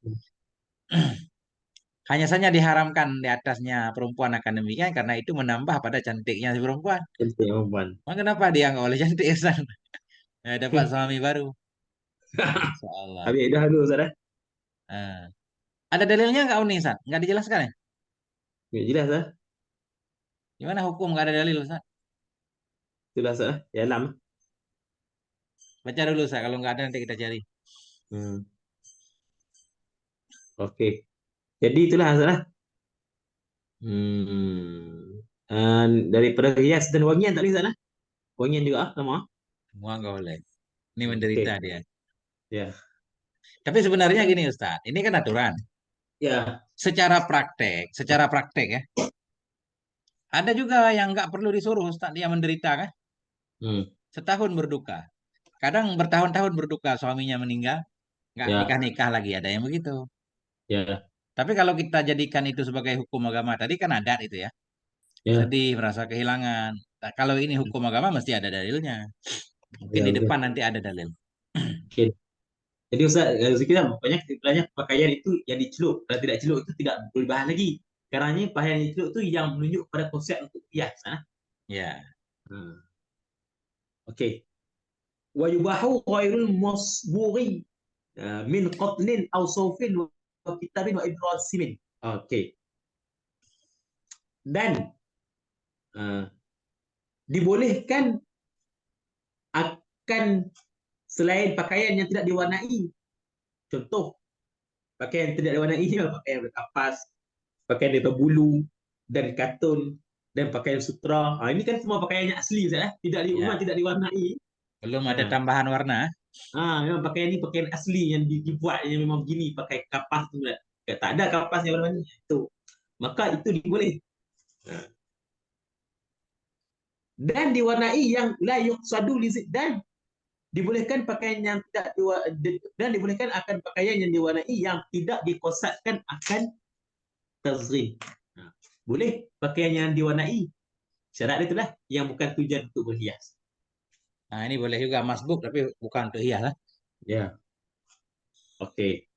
Hanya saja diharamkan di atasnya perempuan akan demikian karena itu menambah pada cantiknya si perempuan. Cantik perempuan. Maka kenapa dia nggak boleh cantik Ustaz? Dapat suami baru. Insya Allah. Habis dah dulu Ustaz. Nah, ada dalilnya nggak Uni Ustaz? Nggak dijelaskan ya? Ya, jelas ah. Gimana hukum nggak ada dalil Ustaz? Itulah Ustaz. Ya alam. Baca dulu Ustaz. Kalau nggak ada nanti kita cari. Hmm. Oke. Jadi itulah Ustaz. Hmm. Daripada hias dan wangian tak boleh Ustaz. Wangian juga ah sama. Semua nggak boleh. Ini Hmm. menderita Oke. dia. Ya. Tapi sebenarnya gini Ustaz. Ini kan aturan. Ya. Secara praktek ya. Ada juga yang nggak perlu disuruh Ustaz. Dia menderita kan? Hmm. Setahun berduka. Kadang bertahun-tahun berduka suaminya meninggal. Nggak Ya. nikah-nikah lagi. Ada yang begitu. Ya. Tapi kalau kita jadikan itu sebagai hukum agama. Tadi kan adat itu ya. Ya. Sedih, merasa kehilangan. Nah, kalau ini hukum agama mesti ada dalilnya. Mungkin Ya. di Oke. depan nanti ada dalil. Oke. Jadi Ustaz, kita banyak kesimpulannya pakaian itu yang dicelup dan tidak celup itu tidak boleh bahan lagi. Karena pakaian yang dicelup itu yang menunjuk pada konsep untuk hias. Nah. Ya, Hmm. Oke. Wa yubahu ghairul musbughi min qatlin aw sawfin wa kitabin wa ibrasimin. Oke. Dan dibolehkan akan selain pakaian yang tidak diwarnai. Contoh, pakaian yang tidak diwarnai, pakaian berkapas, pakaian dari bulu, dan katun, dan pakaian sutra. Ini kan semua pakaiannya asli, Ustaz, tidak Ya, tidak diwarnai. belum ada Nah, tambahan warna. memang pakaian ini pakaian asli yang dibuat yang memang begini, pakai kapas tu. Tak ada kapas yang warna itu. Maka itu boleh. Nah, dan diwarnai yang la yuqsadu lizid, dan dibolehkan pakaian yang tidak dan dibolehkan akan pakaian yang diwarnai yang tidak dikosadkan akan tazrin. Nah, boleh pakaian yang diwarnai. Syarat itulah yang bukan tujuan untuk berhias. Nah, ini boleh juga masbuk tapi bukan untuk hias. Ya, okey.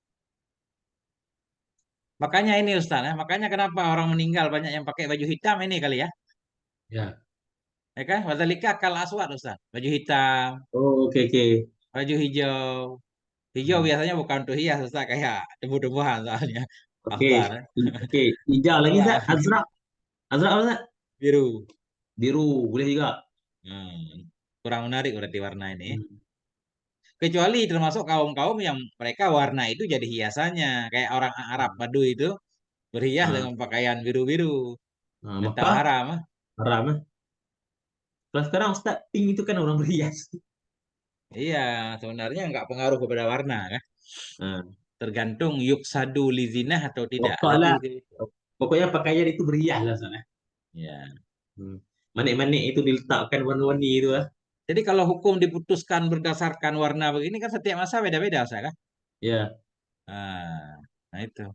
Makanya ini Ustaz, ya. Makanya kenapa orang meninggal banyak yang pakai baju hitam ini kali ya. Ya. Ya kan? Wadzalika kal aswad Ustaz. Baju hitam, Oh, okey okey. baju hijau. Hijau Hmm. biasanya bukan untuk hias Ustaz, kayak debu-debuhan soalnya. Okey. Aftar. Okey, hijau lagi Ustaz, Itulah azraq. Azraq apa Ustaz? biru. Biru boleh juga. Kurang menarik berarti warna ini. Hmm. Kecuali termasuk kaum-kaum yang mereka warna itu jadi hiasannya. Kayak orang Arab Baduy itu berhias Ah, dengan pakaian biru-biru. Tetap maka haram. haram. Kalau sekarang Ustaz, pink itu kan orang berhias. Iya, sebenarnya nggak pengaruh kepada warna kan. Ah, Tergantung yuksadu lizinah atau tidak. pokoklah Lebih ke pokoknya pakaian itu berhias lah Ustaz. ya. Hmm. Manik-manik itu diletakkan warna-warni itu lah. Jadi kalau hukum diputuskan berdasarkan warna begini kan setiap masa beda-beda, Ustaz kan? Ya, Nah itu.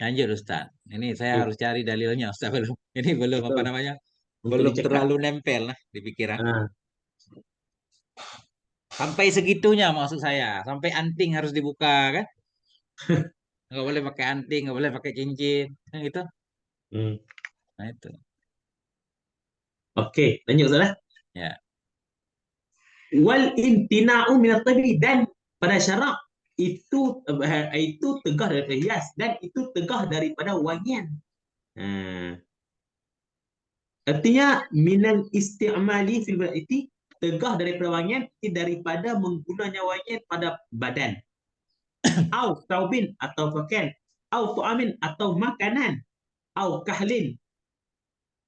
Lanjut Ustaz. Ini saya okey. harus cari dalilnya Ustaz belum. Ini belum apa Betul. namanya? Untuk Belum dicekap. terlalu nempel lah di pikiran. Ah, Sampai segitunya maksud saya. Sampai anting harus dibuka kan? Nggak boleh pakai anting, nggak boleh pakai cincin. Kan gitu. hmm. Nah itu. Okey, lanjut Ustaz. Ya. Wal imtina'u min at-tabi, dan pada syarak itu tegah daripada hias, dan itu tegah daripada wangian. Hmm. Artinya minal isti'mali fil itu tegah daripada wangian, daripada menggunanya wangian pada badan. Au taubin atau pakaian, au tu'amin atau makanan, au kahlin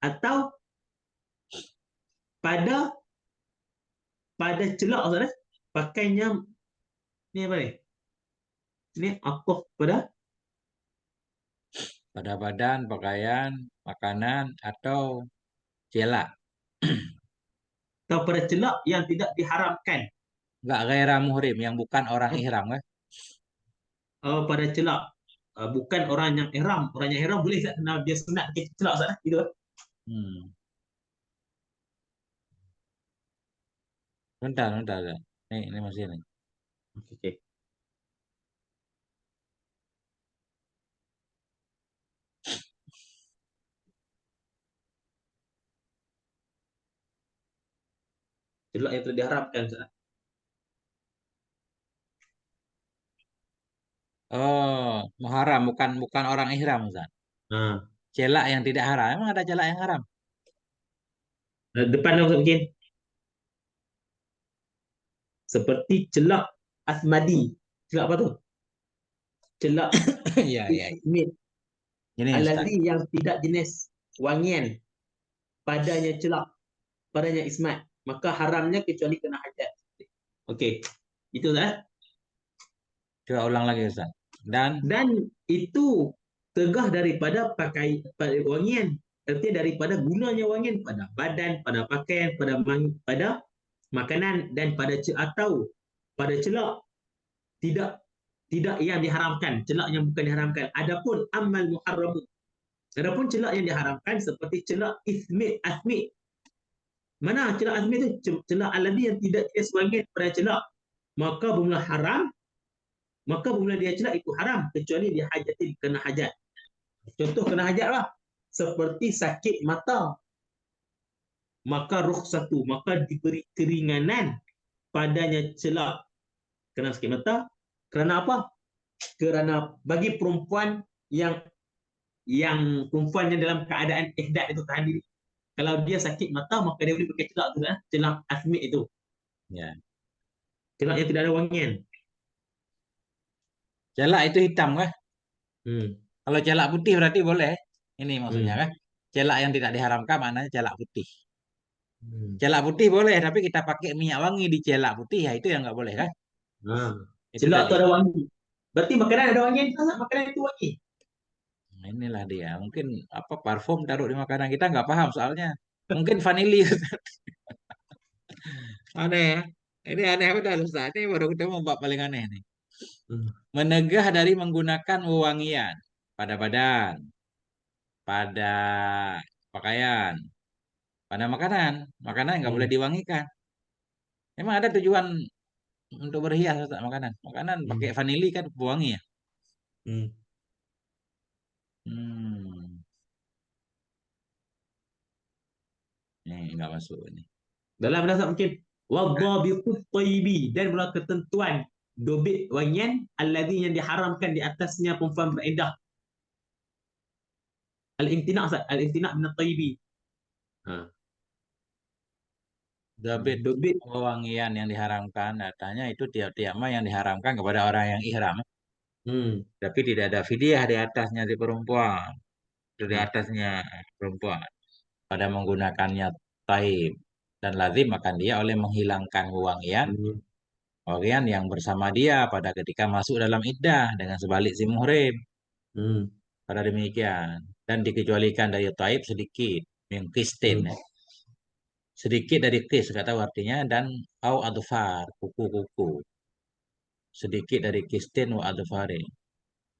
atau pada celak Ustaz. Pakainya ni apa ni? Ni apa pada Pada badan, pakaian, makanan, atau celak. atau pada celak yang tidak diharamkan. Nggak gairah muhrim, yang bukan orang Oh, ihram kan? pada celak bukan orang yang ihram. Orang yang ihram boleh tak kena dia sunat ke celak Ustaz gitu. Hmm. Bentar, bentar. Bentar. Ini masih ini. Okey okey. Celak yang tidak diharamkan Ustaz. Oh, muharam, bukan bukan orang ihram Ustaz. Ha. Celak yang tidak haram. Emang ada celak yang haram? Depan Ustaz mungkin seperti celak asmadi. Celak apa tu? Celak Iya, iya. ismit. Ini Ustaz. Allazi yang tidak jenis wangian, padanya celak, padanya ismat, maka haramnya kecuali kena hajat. Okey. Itu dah. Coba ulang lagi Ustaz. Dan Dan itu tegah daripada pakai pada wangian, artinya daripada gunanya wangian pada badan, pada pakaian, pada makanan, dan atau pada celak, tidak tidak yang diharamkan, celak yang bukan diharamkan. Adapun amal muharram, adapun celak yang diharamkan seperti celak asmi. Mana celak asmi itu? Celak alladhi yang tidak wangian pada celak, maka bermula haram, maka bermula dia celak itu haram kecuali dia hajatin, kena hajat. Contoh kena hajat lah. Seperti sakit mata. Maka rukhsatu, maka diberi keringanan padanya celak. Kerana sakit mata. Kerana apa? Kerana bagi perempuan yang perempuan yang dalam keadaan ihdad itu tahan diri. Kalau dia sakit mata, maka dia boleh pakai celak tu, celak asmik itu. Ya. Celak yang tidak ada wangian. Celak itu hitam kah? Hmm. Kalau celak putih berarti boleh. Ini maksudnya Hmm. kah? Celak yang tidak diharamkan maknanya celak putih. Hmm. Celak putih boleh, tapi kita pakai minyak wangi di celak putih, ya itu yang nggak boleh kan? Ah. Itu Celak tu tadi. ada wangi. Berarti makanan ada wangian tak? Makanan itu wangi. Nah, inilah dia. Mungkin apa parfum taruh di makanan kita nggak paham soalnya. Mungkin vanili. Aneh ya. Ini aneh benar Ustaz. Ini baru ketemu bab paling aneh nih. Hmm. Menegah dari menggunakan wewangian pada badan, pada pakaian, pada makanan. Makanan nggak boleh Hmm. diwangikan. Emang ada tujuan untuk berhias Ustaz, makanan. Makanan pakai Hmm. vanili kan pewangi ya. Hmm. Hmm. Ini nggak masuk ini. Dalam bahasa mungkin wadhabitut thayyibi, dan berlaku ketentuan dobit wangian alladhi yang diharamkan di atasnya perempuan beriddah. Al-imtina' Ustaz, al-imtina' min at-thayyibi. Ha. Zabit Dobit. wewangian yang diharamkan, datanya itu tiap-tiap mah yang diharamkan kepada orang yang ihram. Hmm. Tapi tidak ada fidyah di atasnya di perempuan. Itu di Hmm. atasnya perempuan. Pada menggunakannya taib dan lazim akan dia oleh menghilangkan wewangian, Hmm. wewangian yang bersama dia pada ketika masuk dalam iddah dengan sebalik si muhrim. Hmm. Pada demikian. Dan dikecualikan dari taib sedikit. Yang kistin Hmm. ya. Sedikit dari kis, kata tahu artinya. Dan au adfar, kuku-kuku. Sedikit dari kistin wa adfari.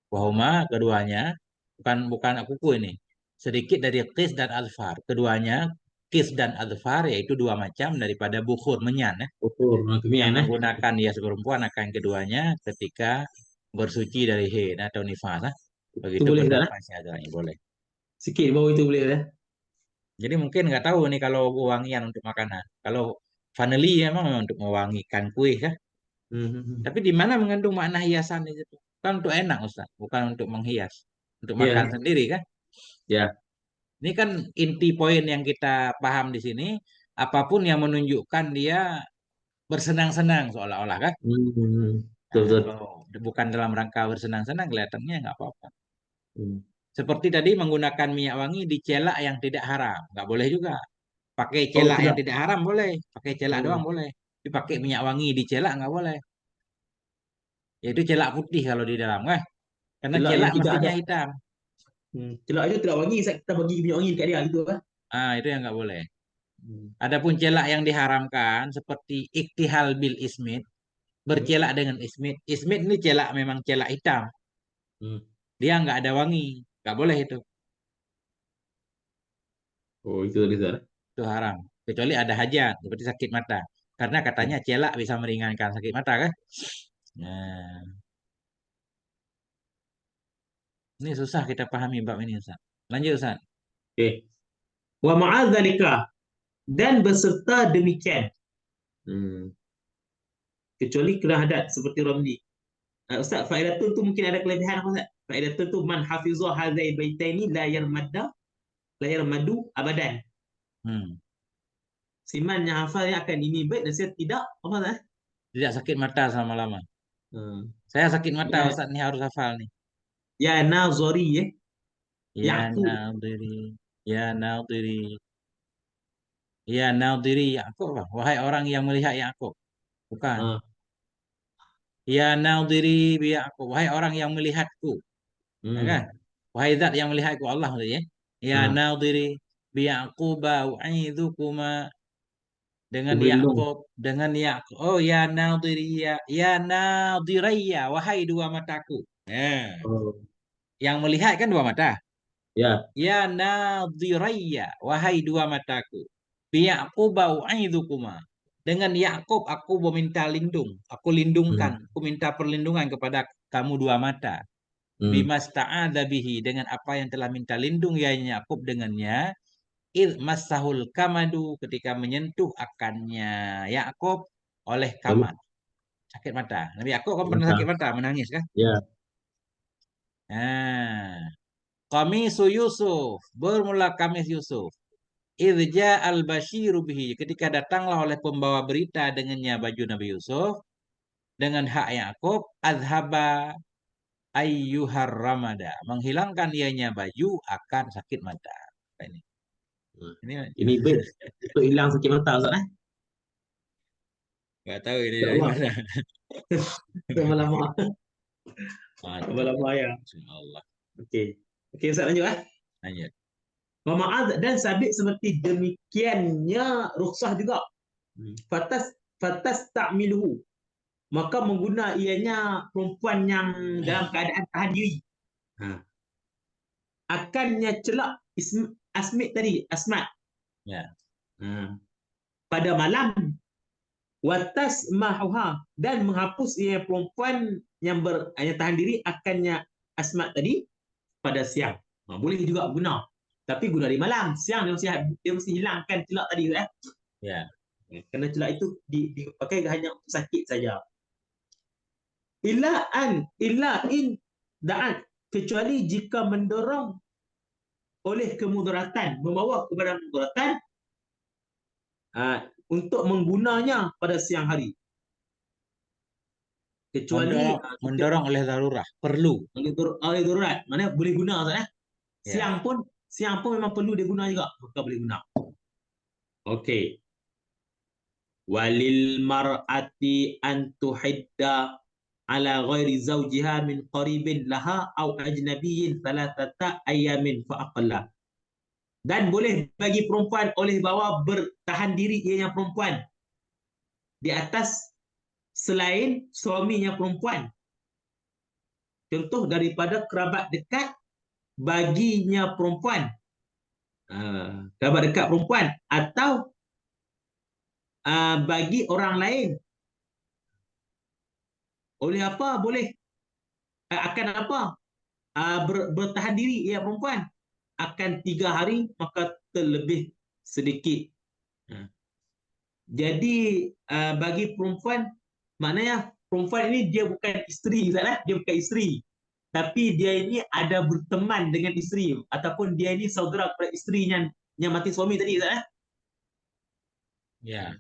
Wahuma keduanya bukan bukan kuku ini. Sedikit dari kis dan adfar. Keduanya kis dan adfar yaitu dua macam daripada bukhur menyan ya. Ukur Yang kemian menggunakan hias perempuan akan keduanya ketika bersuci dari haid atau nifas. itu Begitu boleh Ustaz, pendapat syafi'i boleh. sikit bau itu boleh Ustaz. Jadi mungkin nggak tahu nih kalau wangian untuk makanan. Kalau vanili emang memang untuk mewangikan kue ya. Hmm. Hmm. Hmm. Tapi di mana mengandung makna hiasan itu? Kan untuk enak Ustaz, bukan untuk menghias. Untuk makan Ya, sendiri kan? ya. Ini kan inti poin yang kita paham di sini, apapun yang menunjukkan dia bersenang-senang seolah-olah kan? Hmm. Betul, Nah, betul. kalau bukan dalam rangka bersenang-senang kelihatannya nggak apa-apa. Hmm. Seperti tadi menggunakan minyak wangi di celak yang tidak haram, nggak boleh juga. Pakai Oh, celak yang tidak. tidak haram boleh, pakai celak Hmm. doang boleh. Dipakai minyak wangi di celak nggak boleh. Yaitu celak putih kalau di dalam kan, karena Celak celak yang tidak ada. mestinya hitam. Celak itu tidak wangi, Ustaz. Kita bagi minyak wangi dekat dia gitu kan. Ah, itu yang nggak boleh. Hmm. Adapun celak yang diharamkan seperti iktihal bil ismit, Hmm. bercelak dengan ismit. Ismit ini celak memang celak hitam, Hmm. dia nggak ada wangi, nggak boleh Oh, itu tadi Ustaz. itu haram. Kecuali ada hajat seperti sakit mata, karena Hmm. katanya celak bisa meringankan sakit mata kan. Nah, ini susah kita pahami bab ini Ustaz. Lanjut Ustaz. Okey. Wa ma'adzalika, dan beserta demikian. Hmm. Kecuali kena hadat seperti Ramli. Ustaz, faedatun tu mungkin ada kelebihan apa Ustaz? Faedatun tu man hafizah hadzai baitaini la yarmadu abadan. Hmm. Siman yang hafalnya akan ini baik dan saya tidak apa Ustaz? Tidak sakit mata selama-lama. Hmm. Saya sakit mata Ya, Ustaz, nih harus hafal nih. ya nazari ya. Ya Yaqub. nadiri, ya nadiri, ya nadiri Yakub. Wahai orang yang melihat Yakub. Bukan. Ah. Ya nadiri bi Yakub. Wahai orang yang melihatku. Ya kan? Hmm. Wahai zat yang melihatku Allah maksudnya. Ya Ah. nadiri bi Yaquba u'idukuma Aku dengan berlindung. Yakub, dengan Yakub. Oh ya nadiri ya nadiraya wahai dua mataku. Ya. Oh. Yang melihat kan dua mata. Ya. Ya nadhirayya, wahai dua mataku. Bi'aquba u'idhukuma. Dengan Yakub aku meminta lindung. Aku lindungkan, Hmm. aku minta perlindungan kepada kamu dua mata. Hmm. Bimasta'adha bihi, dengan apa yang telah minta lindung ya Yakub dengannya. Id masahul kamadu, ketika menyentuh akannya Yakub oleh Lalu kamat. Sakit mata. Nabi Yakub kan pernah mata. sakit mata, menangis kan? Ya. Nah, Qamisu Yusuf, bermula Kamis Yusuf. Idza al-basyiru bihi, ketika datanglah oleh pembawa berita dengannya baju Nabi Yusuf dengan hak Yakub, azhaba ayyuhar ramada, menghilangkan ianya baju akan sakit mata. Ini. Ini Ini baik untuk hilang sakit mata Ustaz eh. nggak tahu ini dari InsyaAllah. mana. Lama-lama. Mantap. Lama-lama ya. Insyaallah. Okey. Okey Ustaz lanjut eh. Lanjut. Wa ma'ad dan sabit seperti demikiannya rukhsah juga. Fatas ta'miluhu, maka mengguna ianya perempuan yang dalam keadaan tahan diri. Akannya celak asmat tadi, asmat. Ya. Pada malam, watas mahuha, dan menghapus ia perempuan yang tahan diri akannya asmat tadi pada siang. Boleh juga guna. Tapi guna di malam, siang dia mesti hilangkan celak tadi eh. Ya. Kerana celak itu dipakai hanya untuk sakit saja. Illa in da'at, kecuali jika mendorong oleh kemudaratan, membawa kepada mudaratan untuk menggunanya pada siang hari. Kecuali mendorong oleh darurat, perlu. Oleh darurat, mana boleh guna Ustaz eh. Ya. Siang pun memang perlu dia guna juga, maka boleh guna. Okey. Walil mar'ati an tuhidda ala ghairi zawjiha min qaribin laha au ajnabiyyin thalathata ayamin fa aqalla. Dan boleh bagi perempuan oleh bawa bertahan diri ianya perempuan di atas selain suaminya perempuan. Contoh daripada kerabat dekat baginya perempuan. Kerabat dekat perempuan atau bagi orang lain. Oleh apa? Boleh. Akan apa? Bertahan diri ia perempuan. Akan 3 hari maka terlebih sedikit. Jadi bagi perempuan, maknanya perempuan ini dia bukan isteri, Ustaz, dia bukan isteri. Tapi dia ini ada berteman dengan isteri ataupun dia ini saudara kepada isterinya yang mati suami tadi, Ustaz. Ya.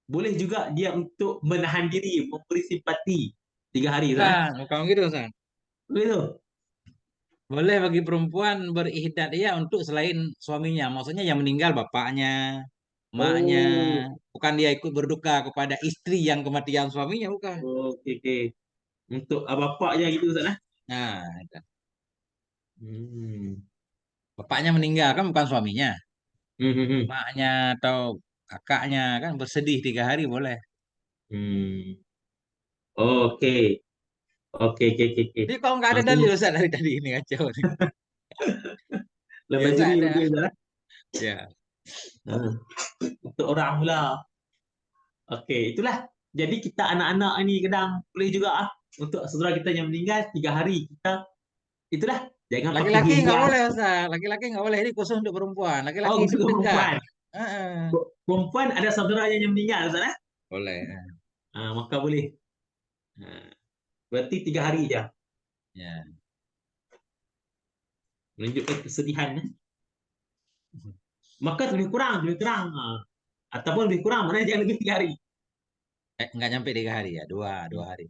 Boleh juga dia untuk menahan diri, memberi simpati 3 hari, Ustaz. Bukan gitu, Ustaz. Boleh tu. Boleh bagi perempuan berihdad ya untuk selain suaminya. Maksudnya yang meninggal bapaknya, maknya. Oh, Bukan dia ikut berduka kepada istri yang kematian suaminya, bukan. okey okey. Untuk bapaknya gitu, Ustaz. Nah, itu. Hmm. Bapaknya meninggal kan bukan suaminya. Hmm. Maknya atau kakaknya kan bersedih 3 hari boleh. Hmm. Okey. Okey okey okey. Jadi kalau nggak ada Itu dalil Ustaz dari tadi ini kacau nih. lepas Biasa jadi ada. mungkin, Ustaz. Ya. Untuk orang pula. Okey, itulah. Jadi kita anak-anak ni kadang boleh juga untuk saudara kita yang meninggal 3 hari kita itulah jangan pakai Laki-laki nggak hijab. boleh Ustaz. Laki-laki nggak boleh. Ini khusus untuk perempuan. Laki-laki Oh, hidup untuk dekat. perempuan. Heeh. Perempuan ada saudaranya yang meninggal, Ustaz. Boleh. Maka boleh. Berarti 3 hari je. Ya. Menunjukkan kesedihan. Maka lebih kurang, lebih kurang. Ataupun lebih kurang, mana jangan lebih 3 hari. Nggak nyampe 3 hari ya. Dua hari.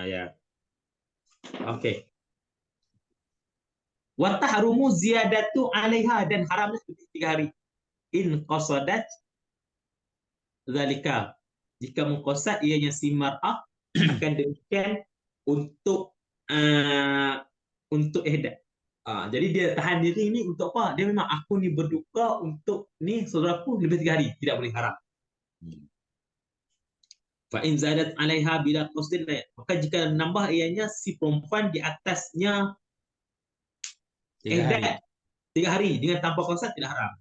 Ya. Okey. Wa tahrumu ziyadatu 'alaiha, dan haramnya lebih 3 hari. In qasadat zalika, jika mengqasad ianya si mar'ah akan demikian untuk untuk ihdad. Jadi dia tahan diri ni untuk apa? Dia memang aku ni berduka untuk ni saudaraku lebih 3 hari, tidak boleh haram. Fa in zadat 'alaiha bila qasdin, maka jika menambah ianya si perempuan di atasnya 3 hari. ihdad 3 hari dengan tanpa qasad tidak haram.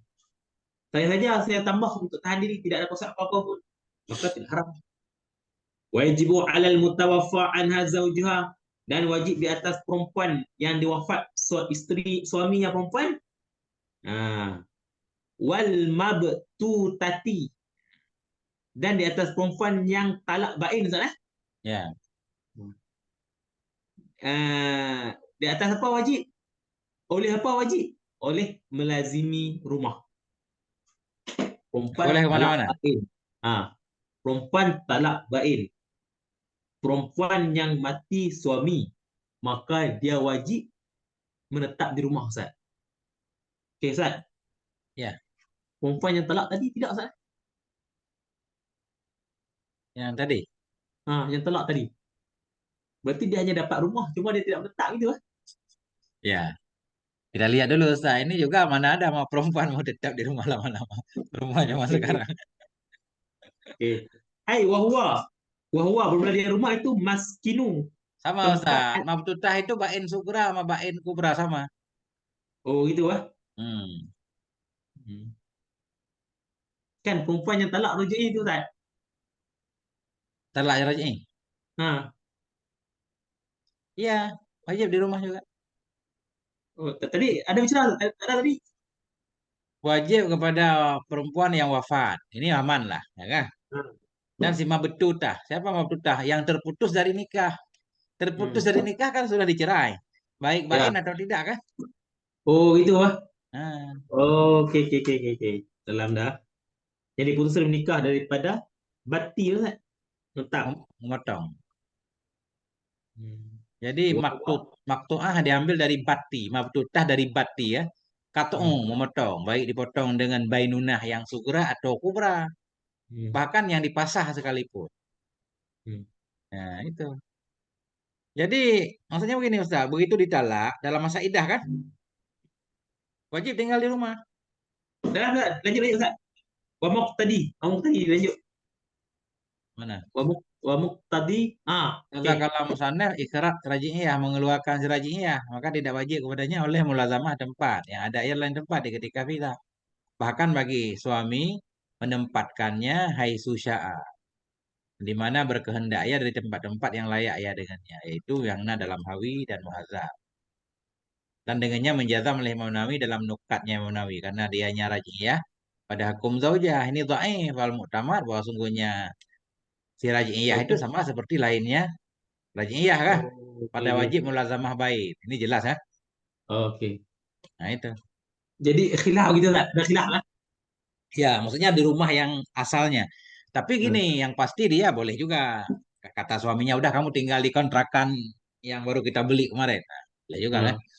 Saya tambah untuk tahan diri, tidak ada qasad apa-apa pun, maka tidak haram. Wajibu 'alal mutawaffa anha zawjuha, dan wajib di atas perempuan yang diwafat suaminya perempuan, wal mabtutati, dan di atas perempuan yang talak bain, Ustaz. Ya. Di atas apa wajib? Oleh apa wajib? Oleh melazimi rumah. Nggak Perempuan boleh talak kemana-mana. bain. Perempuan talak bain. Perempuan yang mati suami, maka dia wajib menetap di rumah, Ustaz. Okey, Ustaz. Ya, Perempuan yang talak tadi tidak, Ustaz. yang tadi. Yang talak tadi. Berarti dia hanya dapat rumah, cuma dia tidak menetap gitu lah. Ya, kita lihat dulu Ustaz. Ini juga mana ada mau perempuan mau tetap di rumah lama-lama. Rumahnya mah Okey, okey. sekarang. Okey. Hai wahwa. Wahwa bermula dari rumah itu maskinu, Sama tempat. Ustaz. Mabtutah itu bain sugra sama bain kubra sama. Oh, gitu lah. Hmm. Hmm. Kan perempuan yang talak rujui itu, Ustaz. Talak raj'i. Ha. Iya, wajib di rumah juga. Tadi ada bicara, ada tadi. Wajib kepada perempuan yang wafat. Ini aman lah, ya kan? Ha. Dan si mabtutah. Siapa mabtutah? Yang terputus dari nikah. Terputus Hmm. dari nikah kan sudah dicerai. Baik bain Ya. atau tidak kan? Oh, gitu lah. Nah, Oh, okey, okey, okey, okey, okey. Dalam dah. Jadi putus menikah daripada bati, Ustaz. Tetap. memotong. Hmm. Jadi Wah. maktuah diambil dari bati, mabtutah dari bati ya. Hmm. Katu'u memotong, baik dipotong dengan bainunah yang sugra atau kubra, Hmm. bahkan yang dipasah sekalipun. Hmm. Nah, itu. Jadi, maksudnya begini Ustaz, begitu ditalak dalam masa iddah kan, wajib tinggal di rumah. Dah, lanjut, lanjut, Ustaz. Wamuk tadi, lanjut. Mana? Wamuk tadi. Maka Okey. kalau musannaf ikrar raji'iyah mengeluarkan si raji'iyah, maka tidak wajib kepadanya oleh mulazamah tempat yang ada ayat lain tempat di ketika kita. Bahkan bagi suami menempatkannya haitsu sya'a, di mana berkehendak ia dari tempat-tempat yang layak ia dengannya, yaitu yang dalam hawi dan muhadzab. Dan dengannya menjazam oleh Imam Nawawi dalam nukatnya Imam Nawawi karena dianya raji'iyah pada hukum zaujah ini dhaif wal mu'tamad bahwa sungguhnya si raji'iyah itu Okey. sama seperti lainnya raji'iyah kah? Oh, okey, Pada okey. wajib mulazamah bait. Ini jelas ya. Okey. Nah itu. Jadi khilaf gitu, Ustaz. Dah khilaf lah. Ya, maksudnya di rumah yang asalnya. Tapi gini, Hmm. yang pasti dia boleh juga. Kata suaminya, udah kamu tinggal di kontrakan yang baru kita beli kemarin. Nah, boleh juga kan? Ha.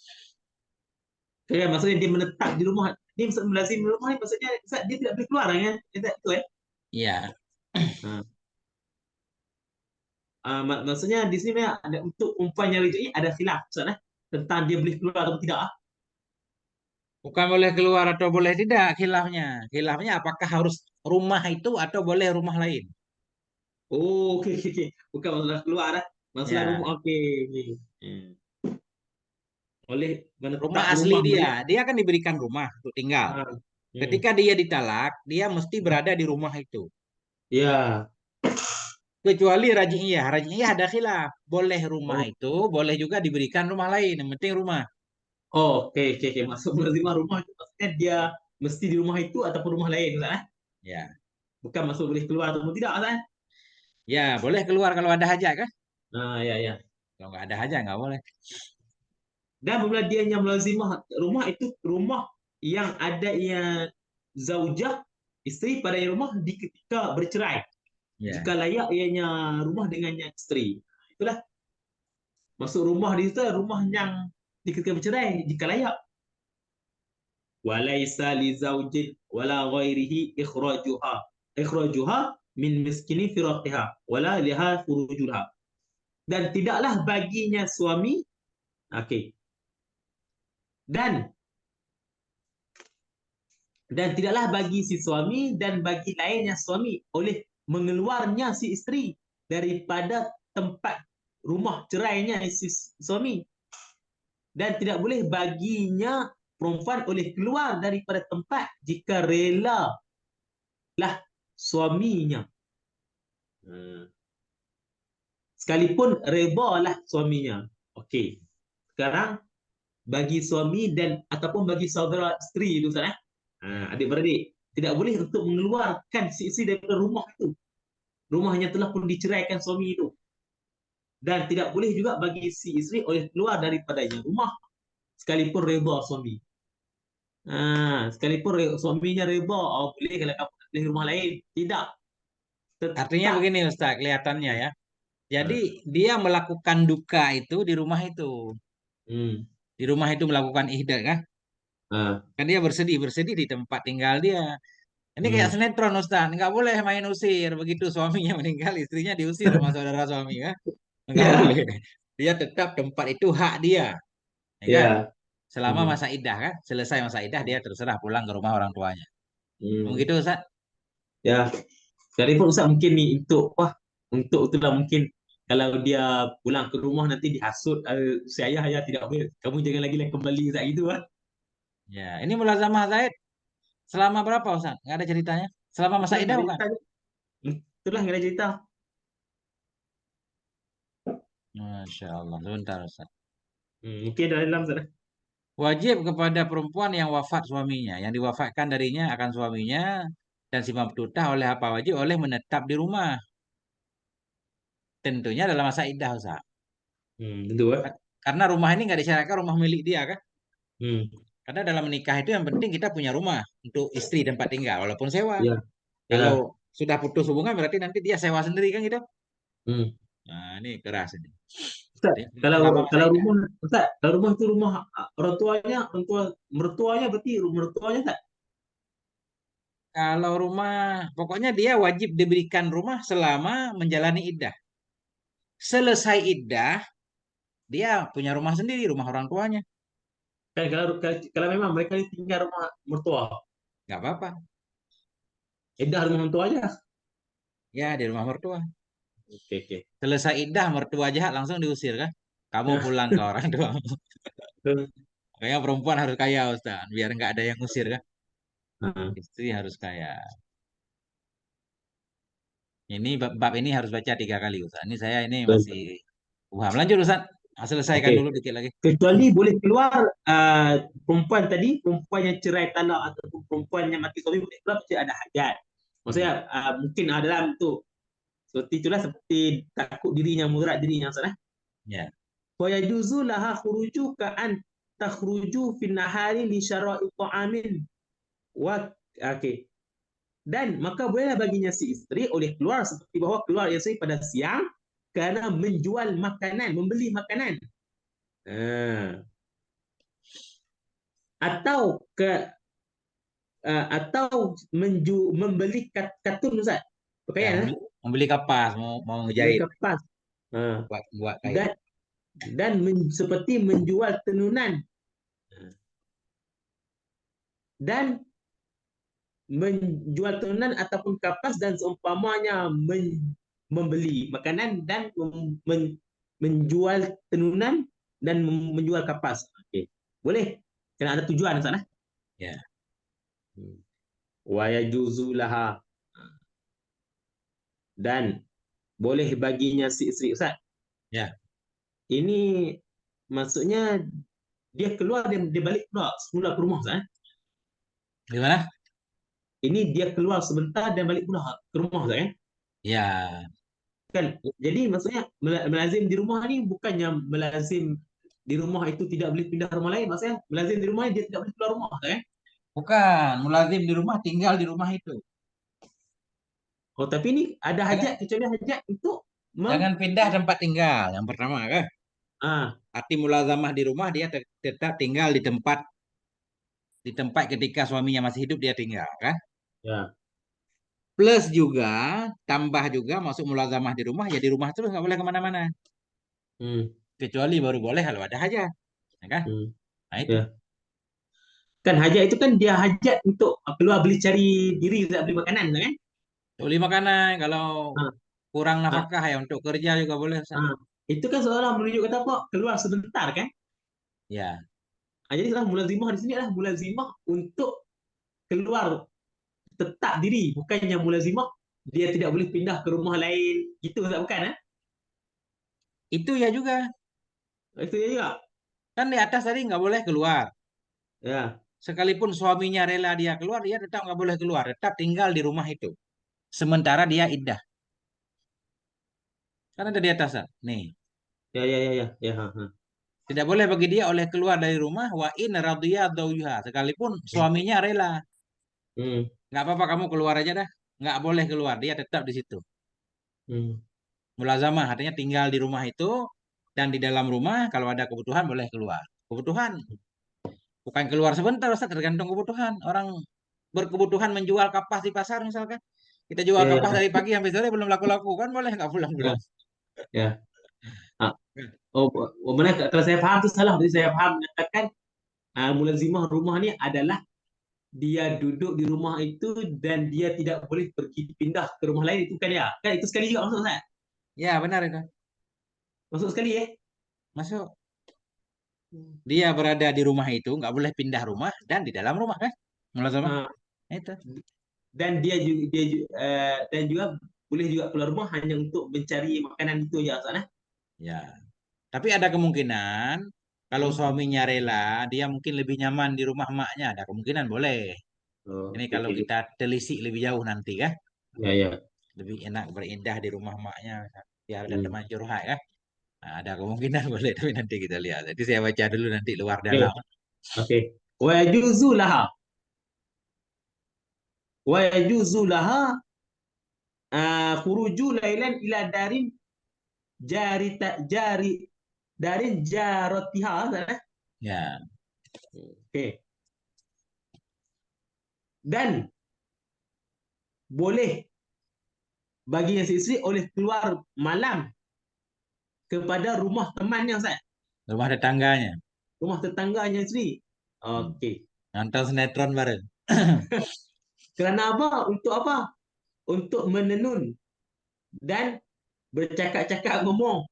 Kan maksudnya dia menetap di rumah. Dia maksud melazim di rumah ni maksudnya, Ustaz, dia tidak boleh keluar kan? Ustaz, tu eh? Iya. Ha. Maksudnya di sini memang ada untuk perempuan yang rejeki ada khilaf, Ustaz, tentang dia boleh keluar atau tidak. Bukan boleh keluar atau boleh tidak khilafnya. Khilafnya apakah harus rumah itu atau boleh rumah lain? Oh, okey, okey, okey. Bukan masalah keluar dah. Masalah rumah, Ya, okey, okey. Boleh rumah menetap asli rumah dia. boleh. Dia kan diberikan rumah untuk tinggal. Ha. Hmm. Ketika dia ditalak, dia mesti berada di rumah itu. Ya. Kecuali raj'iyah. Raj'iyah ada khilaf. Boleh rumah Oh, itu, boleh juga diberikan rumah lain. Yang penting rumah. oh, okey, okey, okey. Masuk melazimah rumah itu maksudnya dia mesti di rumah itu ataupun rumah lain, Ustaz. Ya, Bukan masuk boleh keluar ataupun tidak, Ustaz. ya boleh keluar kalau ada hajat kan? Ya, ya. Kalau nggak ada hajat nggak boleh. Dan apabila dia yang melazimah rumah itu rumah yang ada yang zaujah, isteri pada yang rumah di ketika bercerai. Ya, Jika layak ianya rumah dengannya isteri. Itulah masuk rumah di situ rumah yang di ketika bercerai jika layak. Walaisa li zaujin wala ghairihi ikhrajuha min miskini firaqiha wala liha furujulha. Dan tidaklah baginya suami, okey. Dan tidaklah bagi si suami dan bagi lainnya suami oleh mengeluarnya si isteri daripada tempat rumah cerainya si suami, dan tidak boleh baginya perempuan oleh keluar daripada tempat jika rela lah suaminya. Hmm. Sekalipun reda lah suaminya. Okey. Sekarang bagi suami dan ataupun bagi saudara isteri itu, Ustaz, adik-beradik tidak boleh untuk mengeluarkan si isteri daripada rumah itu. Rumahnya telah pun diceraikan suami itu. Dan tidak boleh juga bagi si isteri oleh keluar daripadanya rumah sekalipun reda suami. Sekalipun suaminya reda, boleh kalau kamu di rumah lain. Tidak. Artinya Tetap. begini Ustaz, kelihatannya ya. Jadi Ah, dia melakukan duka itu di rumah itu. hmm. Di rumah itu melakukan ihdah kan? Ah, Kan dia bersedih, bersedih di tempat tinggal dia. Ini kayak hmm. sinetron Ustaz, nggak boleh main usir. Begitu suaminya meninggal, istrinya diusir sama saudara suami kan? Nggak boleh. Ya, Dia tetap tempat itu hak dia, ya kan? ya. Selama Hmm. masa iddah kan? Selesai masa iddah dia terserah pulang ke rumah orang tuanya. Hmm. Begitu Ustaz? Ya, dari pun Ustaz mungkin nih untuk itulah mungkin kalau dia pulang ke rumah nanti dihasut si ayah tidak boleh kamu jangan lagi lah kembali Ustaz gitu kan. Ya, ini mulazamah Zaid selama berapa Ustaz? Nggak ada ceritanya? Selama masa Itulah nggak iddah ada bukan? cerita. Itulah nggak ada cerita. Masya Allah, sebentar Ustaz. Mungkin ada dalam sana. Wajib kepada perempuan yang wafat suaminya, yang diwafatkan darinya akan suaminya dan si mabtuta oleh apa wajib? Oleh menetap di rumah. Tentunya dalam masa iddah Ustaz. Tentu Karena rumah ini nggak disyaratkan rumah milik dia kan? Hmm. Karena dalam menikah itu yang penting kita punya rumah untuk istri tempat tinggal, walaupun sewa. Ya, Kalau ya. sudah putus hubungan berarti nanti dia sewa sendiri kan gitu. Hmm. Nah, ini keras ini. Ustaz, kalau Selama masa kalau iddah. rumah Ustaz, kalau rumah itu rumah orang tua mertuanya berarti rumah mertuanya Ustaz. Kalau rumah, pokoknya dia wajib diberikan rumah selama menjalani iddah. Selesai iddah, dia punya rumah sendiri, rumah orang tuanya. Kan kalau memang mereka tinggal rumah mertua, Nggak apa-apa. edah rumah mertua aja. Ya, di rumah mertua. Oke, oke. Selesai iddah, mertua jahat langsung diusir kan? Kamu pulang ke orang tua. Makanya perempuan harus kaya, Ustaz. Biar nggak ada yang usir kan? Nah, Istri harus kaya. Ini bab ini harus baca 3 kali, Ustaz. Ini saya ini masih betul. paham. Lanjut, Ustaz. Selesaikan Oke. dulu dikit lagi. Kecuali boleh keluar perempuan tadi, perempuan yang cerai talak ataupun perempuan yang mati suami boleh keluar jika ada hajat. Hmm. Maksudnya mungkin ada dalam tu seperti itulah seperti takut dirinya mudarat dirinya sana. Ya. Wa yajuzu laha khuruju ka an takhruju fi nahari li syara'i ta'amin wa okey. Dan maka bolehlah baginya si isteri oleh keluar seperti bahawa keluar isteri pada siang kerana menjual makanan, membeli makanan. Ah. Atau atau membeli katun Ustaz. Ya, Pakaian membeli kapas, mau ngejahit, mereka pas. Ah. buat buat kain. Dan seperti menjual tenunan dan menjual tenunan ataupun kapas dan seumpamanya membeli makanan dan menjual tenunan dan menjual kapas. Okey. Boleh. Kena ada tujuan sana. Ya. Wa yajuzu laha dan boleh baginya si isteri Ustaz. Ya. Ini maksudnya dia balik keluar semula ke rumah Ustaz. Gimana? Ini dia keluar sebentar dan balik pula ke rumah Ustaz kan? Ya. Kan? Jadi maksudnya melazim di rumah ni bukannya melazim di rumah itu tidak boleh pindah rumah lain. Maksudnya melazim di rumah dia tidak boleh keluar rumah Ustaz kan? Bukan, mulazim di rumah tinggal di rumah itu. Oh tapi ini ada Jangan hajat kecuali hajat untuk jangan pindah tempat tinggal. Yang pertama kan. ah Arti mulazamah di rumah dia tetap tinggal di tempat ketika suaminya masih hidup dia tinggal kan. ya. Plus juga tambah juga masuk mulazamah di rumah ya di rumah terus nggak boleh kemana-mana. Hmm, Kecuali baru boleh kalau ada hajat, ya kan? hmm, Nah itu. ya. Kan hajat itu kan dia hajat untuk keluar beli cari diri Ustaz, beli makanan Ustaz kan? Beli makanan kalau Ah, kurang ah, nafkah ya untuk kerja juga boleh Ustaz. ah. Itu kan seolah menunjuk kata apa? Keluar sebentar kan? Ya, Jadi adalah mulazimah di sini adalah mulazimah untuk keluar tetap diri, bukannya mulazimah dia tidak boleh pindah ke rumah lain gitu tak bukan itu ya juga. itu ya juga Kan di atas tadi nggak boleh keluar. ya. Sekalipun suaminya rela dia keluar, dia tetap nggak boleh keluar. Tetap tinggal di rumah itu. Sementara dia iddah. Kan ada di atas, Ustaz. Nih. Ya ha, ha. Tidak boleh bagi dia oleh keluar dari rumah wa in radhiya zawjuha sekalipun suaminya rela. Hmm. nggak apa-apa kamu keluar aja dah. Nggak boleh keluar, dia tetap di situ. Hmm. Mulazamah artinya tinggal di rumah itu dan di dalam rumah kalau ada kebutuhan boleh keluar. Kebutuhan bukan keluar sebentar, Ustaz, tergantung kebutuhan. Orang berkebutuhan menjual kapas di pasar misalkan. Kita jual Ya, kapas ya, dari pagi sampai sore belum laku-laku kan boleh nggak ya. pulang-pulang. Ya. Ah, benar, kalau saya paham itu salah. Jadi saya paham mengatakan mulazimah rumah ni adalah dia duduk di rumah itu dan dia tidak boleh pergi pindah ke rumah lain, itu kan ya? Kan itu sekali juga masuk Ustaz? Ya benar itu. Masuk sekali ya? Masuk. Dia berada di rumah itu nggak boleh pindah rumah dan di dalam rumah kan. Mulazamah. Ah, Itu. dan dan juga boleh juga keluar rumah hanya untuk mencari makanan itu ya Ustaz, nah? Ya. Tapi ada kemungkinan kalau Hmm. suaminya rela, dia mungkin lebih nyaman di rumah emaknya. Ada kemungkinan boleh. Oh, Ini oke, kalau oke. kita telisik lebih jauh nanti kan, Ya, ya. lebih enak berindah di rumah emaknya. Biar ada Hmm. teman curhat kan. Nah, ada kemungkinan boleh, tapi nanti kita lihat. Jadi saya baca dulu nanti luar Oke, dalam. oke. Wa yajuzu laha wa yajuzu laha khuruju lailan ila darin jari darin jaratiha, Ustaz, eh? Ya, Oke. Dan boleh bagi yang isteri oleh keluar malam kepada rumah temannya, Ustaz. rumah tetangganya. Rumah tetangganya isteri. Hmm. Okey. Nonton sinetron bareng. Kerana apa? Untuk apa? Untuk menenun dan bercakap-cakap ngomong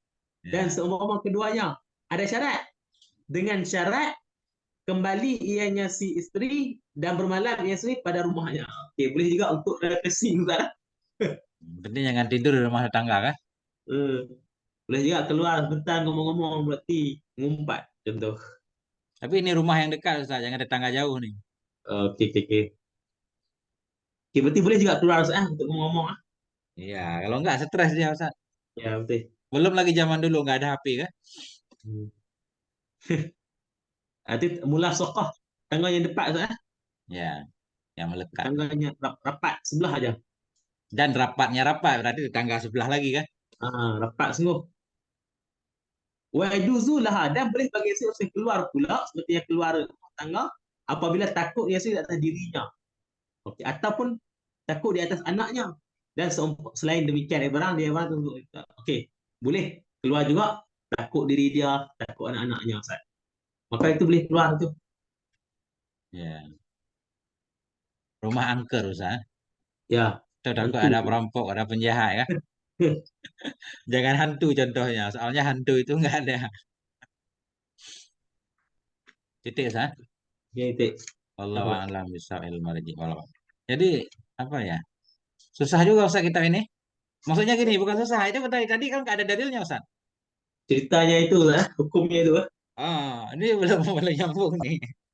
dan Ya, seumpama keduanya. Ada syarat. Dengan syarat kembali ianya si isteri dan bermalam ia isteri pada rumahnya. Okey, boleh juga untuk refreshing, Ustaz. penting jangan tidur di rumah tetangga kan. Eh, boleh juga keluar sebentar ngomong-ngomong berarti ngumpat contoh. Tapi ini rumah yang dekat Ustaz, jangan tetangga jauh nih. Okey, okey, okey. Okey, berarti boleh juga keluar Ustaz untuk ngomong-ngomong ah. Iya, kalau enggak stres dia Ustaz. Ya, betul. Belum lagi zaman dulu nggak ada HP kan. Hmm. Nanti mula sokoh tangganya depan Ustaz ah. Ya, yang melekat. Tangganya rapat sebelah aja. Dan rapatnya rapat, berarti tetangga sebelah lagi kan. Rapat sungguh. Wa yajuzu laha, dan boleh bagi isteri keluar pula seperti yang keluar rumah tangga apabila takut ia isteri atas dirinya. Okey, ataupun takut di atas anaknya. Dan selain demikian, barang dia barang tu. Okey, boleh keluar juga takut diri dia, takut anak-anaknya Ustaz. Maka itu boleh keluar tu. Ya, rumah angker Ustaz. Ya, Tuh, takut hantu. ada perampok, ada penjahat ya. Jangan hantu contohnya, soalnya hantu itu nggak ada. Titik Ustaz. Ya, itu. Allah Apa? a'lam bishawab marji wallah. Jadi apa ya? Susah juga Ustaz kita ini. Maksudnya gini, bukan susah. Itu tadi kan nggak ada dalilnya Ustaz. Ceritanya itu lah, hukumnya itu lah. Ah, ini belum mulai nyambung nih.